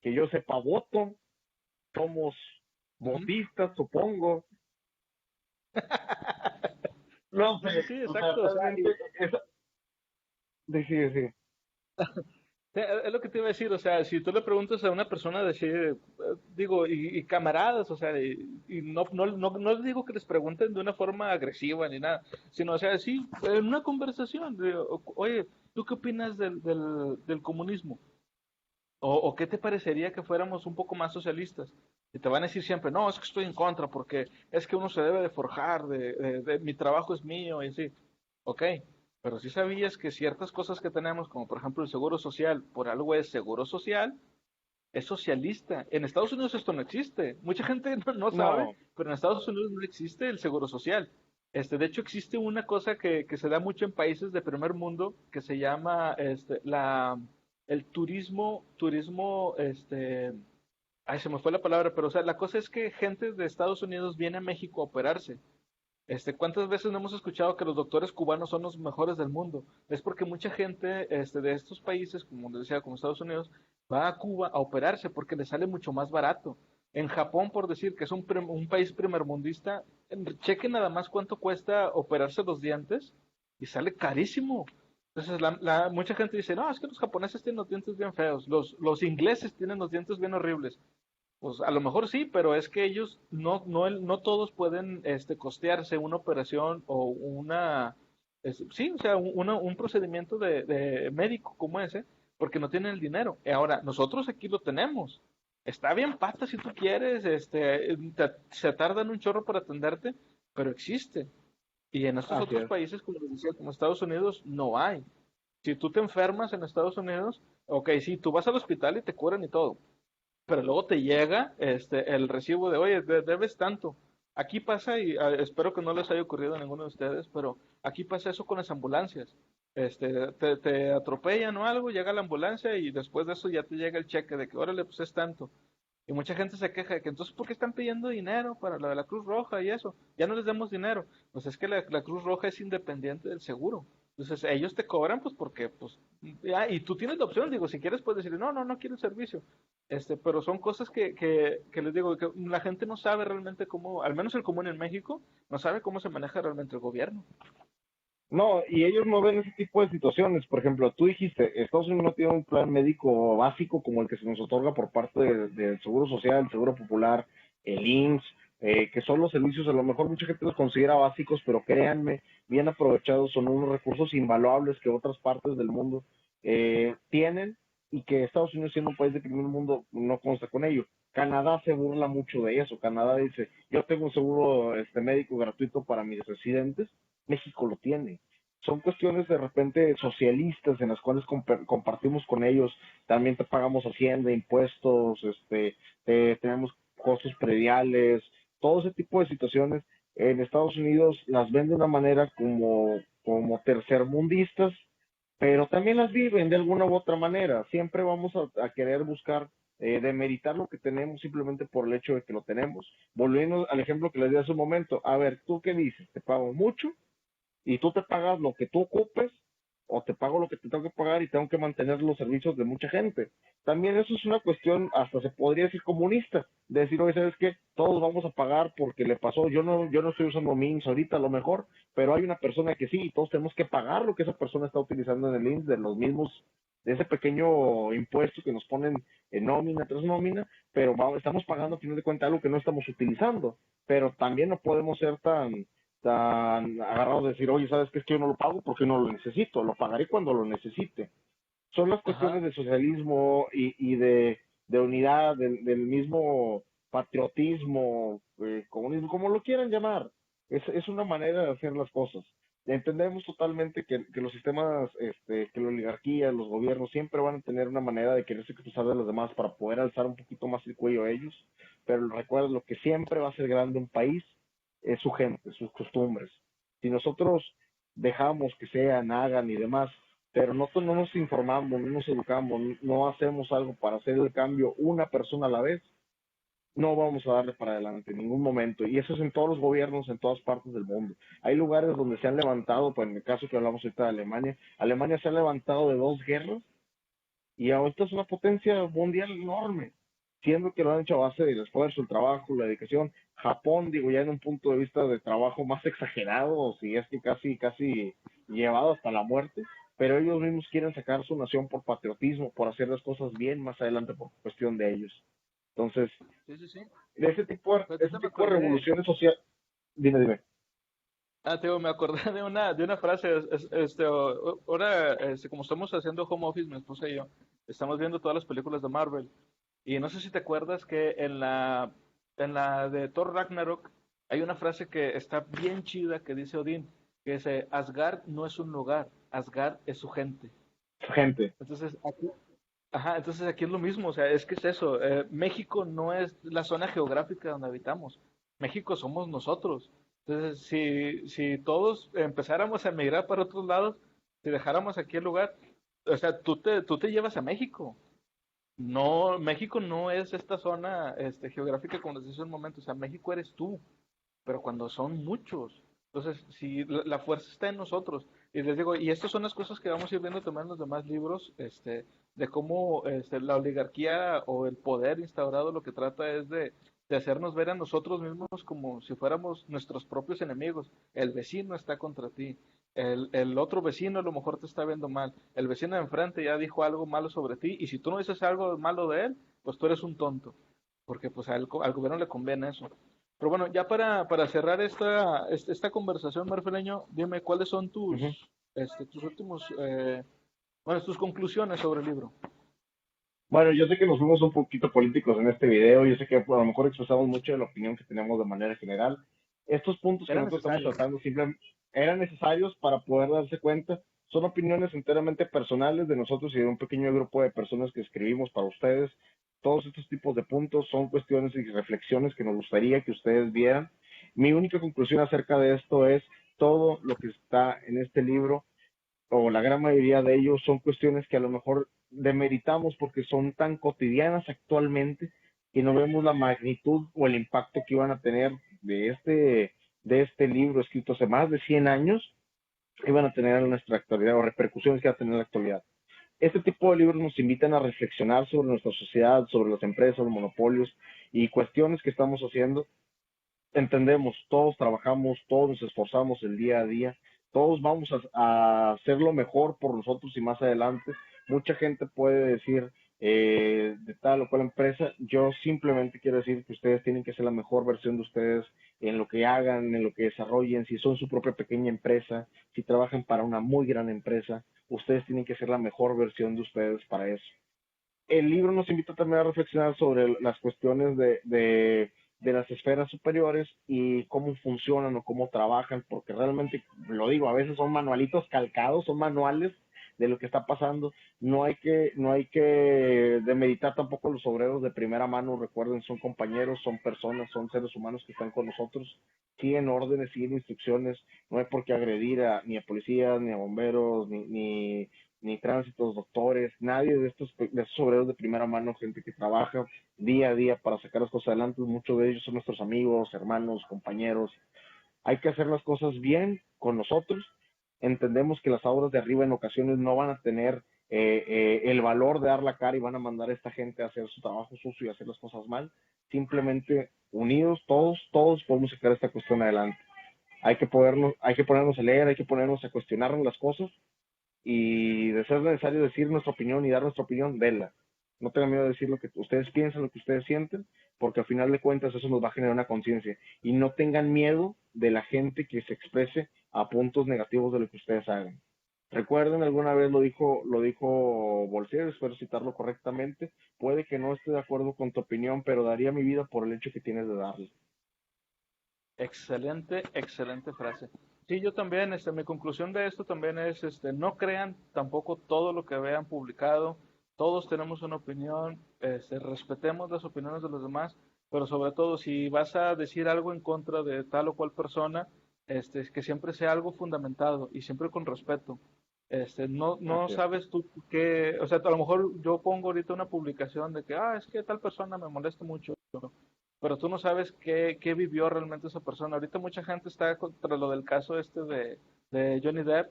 S2: que yo sepa, voto, somos
S1: Ujú.
S2: votistas, supongo. No
S1: Sí, sí,
S2: sé,
S1: sí,
S2: o sea,
S1: exacto. O sea,
S2: realmente, sí, sí.
S1: es lo que te iba a decir, o sea, si tú le preguntas a una persona, decir, digo, y camaradas, o sea, y no les digo que les pregunten de una forma agresiva ni nada, sino, o sea, sí, en una conversación, oye, ¿tú qué opinas del comunismo? O qué te parecería que fuéramos un poco más socialistas? Y te van a decir siempre, no, es que estoy en contra, porque es que uno se debe de forjar, mi trabajo es mío, y así. Ok, pero si sabías que ciertas cosas que tenemos, como por ejemplo el seguro social, por algo es seguro social, es socialista. En Estados Unidos esto no existe. Mucha gente no sabe,
S2: No,
S1: pero en Estados Unidos no existe el seguro social. De hecho, existe una cosa que se da mucho en países de primer mundo que se llama el turismo, ay, se me fue la palabra, pero o sea, la cosa es que gente de Estados Unidos viene a México a operarse. ¿Cuántas veces no hemos escuchado que los doctores cubanos son los mejores del mundo? Es porque mucha gente de estos países, como les decía, como Estados Unidos, va a Cuba a operarse porque le sale mucho más barato. En Japón, por decir que es un país primermundista, cheque nada más cuánto cuesta operarse los dientes y sale carísimo. Entonces mucha gente dice, no, es que los japoneses tienen los dientes bien feos, los ingleses tienen los dientes bien horribles. Pues a lo mejor sí, pero es que ellos no todos pueden costearse una operación o sí, o sea, un procedimiento de médico como ese, porque no tienen el dinero. Y ahora, nosotros aquí lo tenemos. Está bien pata si tú quieres, se tardan un chorro para atenderte, pero existe. Y en estos
S2: Así
S1: otros
S2: es.
S1: países, como les decía, como Estados Unidos, no hay. Si tú te enfermas en Estados Unidos, ok, sí, tú vas al hospital y te curan y todo, pero luego te llega el recibo de, oye, debes tanto. Aquí pasa, y espero que no les haya ocurrido a ninguno de ustedes, pero aquí pasa eso con las ambulancias. Te atropellan o algo, llega la ambulancia y después de eso ya te llega el cheque de que, órale, pues es tanto. Y mucha gente se queja de que entonces, ¿por qué están pidiendo dinero para lo de la Cruz Roja y eso? Ya no les damos dinero. Pues es que la Cruz Roja es independiente del seguro. Entonces ellos te cobran pues porque, pues, y tú tienes la opción, digo, si quieres puedes decir, no quiero el servicio. Pero son cosas que les digo, que la gente no sabe realmente cómo, al menos el común en México, no sabe cómo se maneja realmente el gobierno.
S2: No, y ellos no ven ese tipo de situaciones. Por ejemplo, tú dijiste, Estados Unidos no tiene un plan médico básico como el que se nos otorga por parte del Seguro Social, el Seguro Popular, el IMSS, que son los servicios, a lo mejor mucha gente los considera básicos, pero créanme, bien aprovechados, son unos recursos invaluables que otras partes del mundo tienen y que Estados Unidos, siendo un país de primer mundo, no consta con ello. Canadá se burla mucho de eso. Canadá dice, yo tengo un seguro médico gratuito para mis residentes. México lo tiene. Son cuestiones de repente socialistas en las cuales compartimos con ellos. También te pagamos hacienda, impuestos, tenemos costos prediales, todo ese tipo de situaciones. En Estados Unidos las ven de una manera como tercermundistas, pero también las viven de alguna u otra manera. Siempre vamos a querer buscar demeritar lo que tenemos simplemente por el hecho de que lo tenemos. Volviendo al ejemplo que les di hace un momento, a ver, ¿tú qué dices? ¿Te pago mucho? Y tú te pagas lo que tú ocupes o te pago lo que te tengo que pagar y tengo que mantener los servicios de mucha gente. También eso es una cuestión, hasta se podría decir comunista, de decir, oye, ¿sabes qué? Todos vamos a pagar porque le pasó, yo no estoy usando MIMS ahorita a lo mejor, pero hay una persona que sí, y todos tenemos que pagar lo que esa persona está utilizando en el IMSS, de los mismos, de ese pequeño impuesto que nos ponen en nómina tras nómina, pero estamos pagando a final de cuentas algo que no estamos utilizando, pero también no podemos ser tan agarrados de decir, oye, ¿sabes qué? Es que yo no lo pago porque no lo necesito, lo pagaré cuando lo necesite. Son las cuestiones
S1: Ajá.
S2: de socialismo y de unidad, del mismo patriotismo, comunismo, como lo quieran llamar. Es una manera de hacer las cosas. Entendemos totalmente que los sistemas, que la oligarquía, los gobiernos siempre van a tener una manera de quererse expresar de los demás para poder alzar un poquito más el cuello a ellos, pero recuerda, lo que siempre va a ser grande un país es su gente, sus costumbres. Si nosotros dejamos que sean, hagan y demás, pero no nos informamos, no nos educamos, no hacemos algo para hacer el cambio una persona a la vez, no vamos a darle para adelante en ningún momento. Y eso es en todos los gobiernos, en todas partes del mundo. Hay lugares donde se han levantado, pues en el caso que hablamos ahorita de Alemania, Alemania se ha levantado de dos guerras y ahorita es una potencia mundial enorme, siendo que lo han hecho a base del esfuerzo, el trabajo, la dedicación. Japón, digo, ya en un punto de vista de trabajo más exagerado, o si es que casi llevado hasta la muerte, pero ellos mismos quieren sacar su nación por patriotismo, por hacer las cosas bien más adelante por cuestión de ellos. Entonces,
S1: Sí, sí, sí.
S2: de
S1: Pues
S2: ese
S1: ahorita me
S2: tipo de
S1: acordé.
S2: revoluciones sociales, dime.
S1: Tío, me acordé de una frase, ahora, como estamos haciendo home office, mi esposa y yo, estamos viendo todas las películas de Marvel, y no sé si te acuerdas que en la de Thor Ragnarok hay una frase que está bien chida que dice Odín, que dice, Asgard no es un lugar, Asgard es su gente.
S2: Gente,
S1: Entonces, entonces aquí es lo mismo, o sea, es que es eso, México no es la zona geográfica donde habitamos, México somos nosotros. Entonces, si todos empezáramos a emigrar para otros lados, si dejáramos aquí el lugar, o sea, tú te llevas a México. No, México no es esta zona geográfica como les decía un momento, o sea, México eres tú, pero cuando son muchos. Entonces, si la fuerza está en nosotros. Y les digo, y estas son las cosas que vamos a ir viendo también en los demás libros, de cómo la oligarquía o el poder instaurado lo que trata es de hacernos ver a nosotros mismos como si fuéramos nuestros propios enemigos. El vecino está contra ti. el otro vecino a lo mejor te está viendo mal, el vecino de enfrente ya dijo algo malo sobre ti, y si tú no dices algo malo de él, pues tú eres un tonto, porque pues al gobierno le conviene eso. Pero bueno, ya para cerrar esta conversación, Marfileño, dime cuáles son
S2: Ujú.
S1: tus últimos, bueno, tus conclusiones sobre el libro.
S2: Bueno, yo sé que nos fuimos un poquito políticos en este video, yo sé que a lo mejor expresamos mucho de la opinión que tenemos de manera general. Estos puntos que
S1: Era
S2: nosotros estamos
S1: necesario.
S2: tratando simplemente eran necesarios para poder darse cuenta. Son opiniones enteramente personales de nosotros y de un pequeño grupo de personas que escribimos para ustedes. Todos estos tipos de puntos son cuestiones y reflexiones que nos gustaría que ustedes vieran. Mi única conclusión acerca de esto es todo lo que está en este libro o la gran mayoría de ellos son cuestiones que a lo mejor demeritamos porque son tan cotidianas actualmente que no vemos la magnitud o el impacto que iban a tener de este libro escrito hace más de 100 años, iban a tener en nuestra actualidad o repercusiones que va a tener en la actualidad. Este tipo de libros nos invitan a reflexionar sobre nuestra sociedad, sobre las empresas, los monopolios y cuestiones que estamos haciendo. Entendemos, todos trabajamos, todos nos esforzamos el día a día, todos vamos a hacer lo mejor por nosotros y más adelante. Mucha gente puede decir de tal o cual empresa, yo simplemente quiero decir que ustedes tienen que ser la mejor versión de ustedes en lo que hagan, en lo que desarrollen, si son su propia pequeña empresa, si trabajan para una muy gran empresa, ustedes tienen que ser la mejor versión de ustedes para eso. El libro nos invita también a reflexionar sobre las cuestiones de las esferas superiores y cómo funcionan o cómo trabajan, porque realmente, lo digo, a veces son manualitos calcados, son manuales de lo que está pasando. No hay que demeritar tampoco a los obreros de primera mano. Recuerden, son compañeros, son personas, son seres humanos que están con nosotros, siguen órdenes, siguen instrucciones. No hay por qué agredir ni a policías, ni a bomberos, ni tránsitos, doctores, nadie de estos obreros de primera mano, gente que trabaja día a día para sacar las cosas adelante. Muchos de ellos son nuestros amigos, hermanos, compañeros. Hay que hacer las cosas bien con nosotros. Entendemos que las obras de arriba en ocasiones no van a tener el valor de dar la cara y van a mandar a esta gente a hacer su trabajo sucio y hacer las cosas mal. Simplemente unidos, todos podemos sacar esta cuestión adelante. Hay que ponernos a leer, hay que ponernos a cuestionarnos las cosas y de ser necesario decir nuestra opinión y dar nuestra opinión, denla. No tengan miedo de decir lo que ustedes piensan, lo que ustedes sienten, porque al final de cuentas eso nos va a generar una conciencia. Y no tengan miedo de la gente que se exprese a puntos negativos de lo que ustedes hagan. Recuerden, alguna vez lo dijo Voltaire, espero citarlo correctamente, puede que no esté de acuerdo con tu opinión, pero daría mi vida por el hecho que tienes de darle.
S1: Excelente, excelente frase. Sí, yo también, mi conclusión de esto también es, no crean tampoco todo lo que vean publicado. Todos tenemos una opinión, respetemos las opiniones de los demás, pero sobre todo si vas a decir algo en contra de tal o cual persona, es que siempre sea algo fundamentado y siempre con respeto. No
S2: Así es.
S1: sabes tú qué, o sea, a lo mejor yo pongo ahorita una publicación de que, es que tal persona me molesta mucho, pero tú no sabes qué vivió realmente esa persona. Ahorita mucha gente está contra lo del caso de Johnny Depp,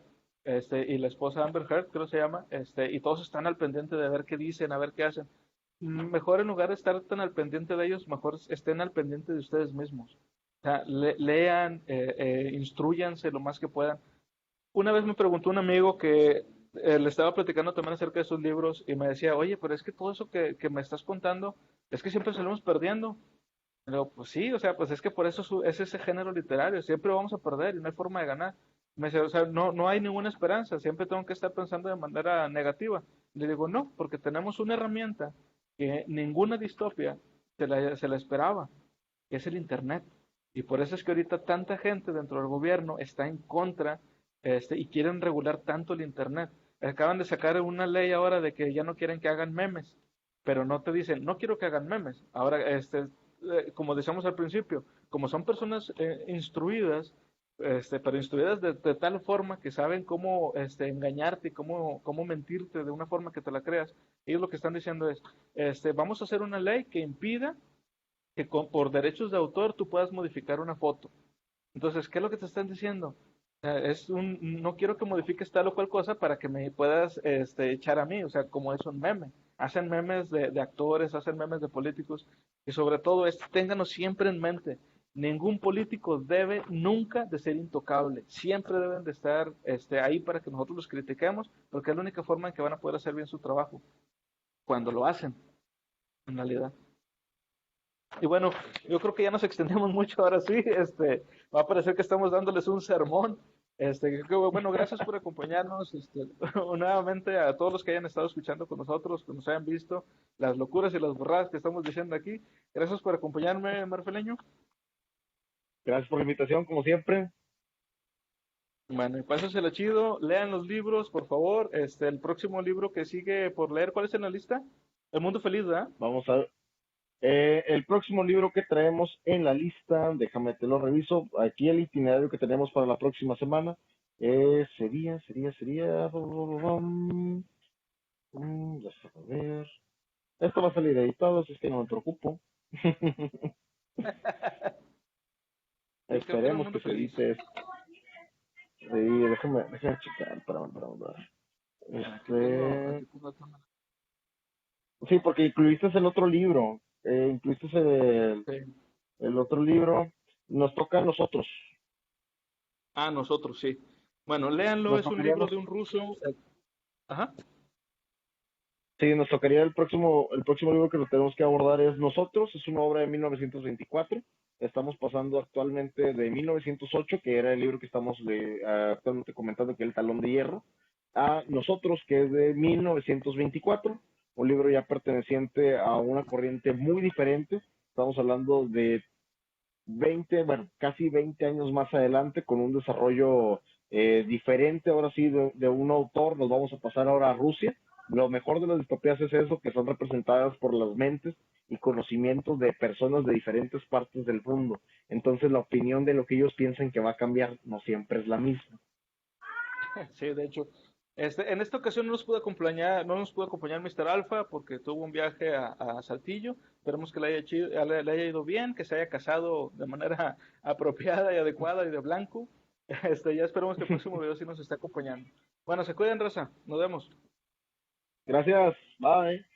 S1: y la esposa Amber Heard, creo que se llama, y todos están al pendiente de ver qué dicen, a ver qué hacen. Mejor en lugar de estar tan al pendiente de ellos, mejor estén al pendiente de ustedes mismos. O sea, lean, instruyanse lo más que puedan. Una vez me preguntó un amigo que le estaba platicando también acerca de sus libros y me decía, oye, pero es que todo eso que me estás contando, es que siempre salimos perdiendo. Pero pues sí, o sea, pues es que por eso es ese género literario, siempre vamos a perder y no hay forma de ganar. Me dice, o sea, no hay ninguna esperanza, siempre tengo que estar pensando de manera negativa. Le digo, no, porque tenemos una herramienta que ninguna distopia se la esperaba, que es el Internet. Y por eso es que ahorita tanta gente dentro del gobierno está en contra, y quieren regular tanto el Internet. Acaban de sacar una ley ahora de que ya no quieren que hagan memes, pero no te dicen, no quiero que hagan memes. Ahora, como decíamos al principio, como son personas instruidas, pero instruidas de tal forma que saben cómo engañarte y cómo mentirte de una forma que te la creas, ellos lo que están diciendo es, vamos a hacer una ley que impida que por derechos de autor tú puedas modificar una foto. Entonces, ¿qué es lo que te están diciendo? No quiero que modifiques tal o cual cosa para que me puedas echar a mí, o sea, como es un meme. Hacen memes de actores, hacen memes de políticos, y sobre todo ténganos siempre en mente Ningún político debe nunca de ser intocable. Siempre deben de estar ahí para que nosotros los critiquemos, porque es la única forma en que van a poder hacer bien su trabajo, cuando lo hacen, en realidad. Y bueno, yo creo que ya nos extendemos mucho ahora sí. Va a parecer que estamos dándoles un sermón. Bueno, gracias por acompañarnos. Nuevamente a todos los que hayan estado escuchando con nosotros, que nos hayan visto las locuras y las borradas que estamos diciendo aquí. Gracias por acompañarme, Marfeleño.
S2: Gracias por la invitación, como siempre.
S1: Bueno, y pásensela chido, lean los libros, por favor. El próximo libro que sigue por leer, ¿cuál es en la lista? El Mundo Feliz, ¿verdad?
S2: Vamos a ver. El próximo libro que traemos en la lista, déjame te lo reviso. Aquí el itinerario que tenemos para la próxima semana sería. Déjame ver. Esto va a salir editado, así es que no me preocupo.
S1: Yo creo que era el
S2: Esperemos
S1: Mundo
S2: que se
S1: Feliz.
S2: edite. Sí, déjame checar. Para. Este, sí, porque incluiste el otro libro. Incluiste
S1: Sí.
S2: el otro libro. Nos toca a nosotros.
S1: Ah, nosotros, sí. Bueno, léanlo,
S2: Nos
S1: es un
S2: tocaría
S1: libro de un ruso. Ajá.
S2: Sí, nos tocaría el próximo libro que nos tenemos que abordar es Nosotros, es una obra de 1924. Estamos pasando actualmente de 1908, que era el libro que estamos actualmente comentando, que es El Talón de Hierro, a Nosotros, que es de 1924, un libro ya perteneciente a una corriente muy diferente. Estamos hablando de 20, bueno, casi 20 años más adelante, con un desarrollo diferente, ahora sí, de un autor. Nos vamos a pasar ahora a Rusia. Lo mejor de las distopías es eso, que son representadas por las mentes y conocimientos de personas de diferentes partes del mundo. Entonces la opinión de lo que ellos piensan que va a cambiar no siempre es la misma.
S1: Sí, de hecho. En esta ocasión no nos pudo acompañar Mr. Alpha porque tuvo un viaje a Saltillo. Esperemos que le haya ido bien, que se haya casado de manera apropiada y adecuada y de blanco. Ya esperemos que el próximo video sí nos esté acompañando. Bueno, se cuiden, raza. Nos vemos.
S2: Gracias, bye.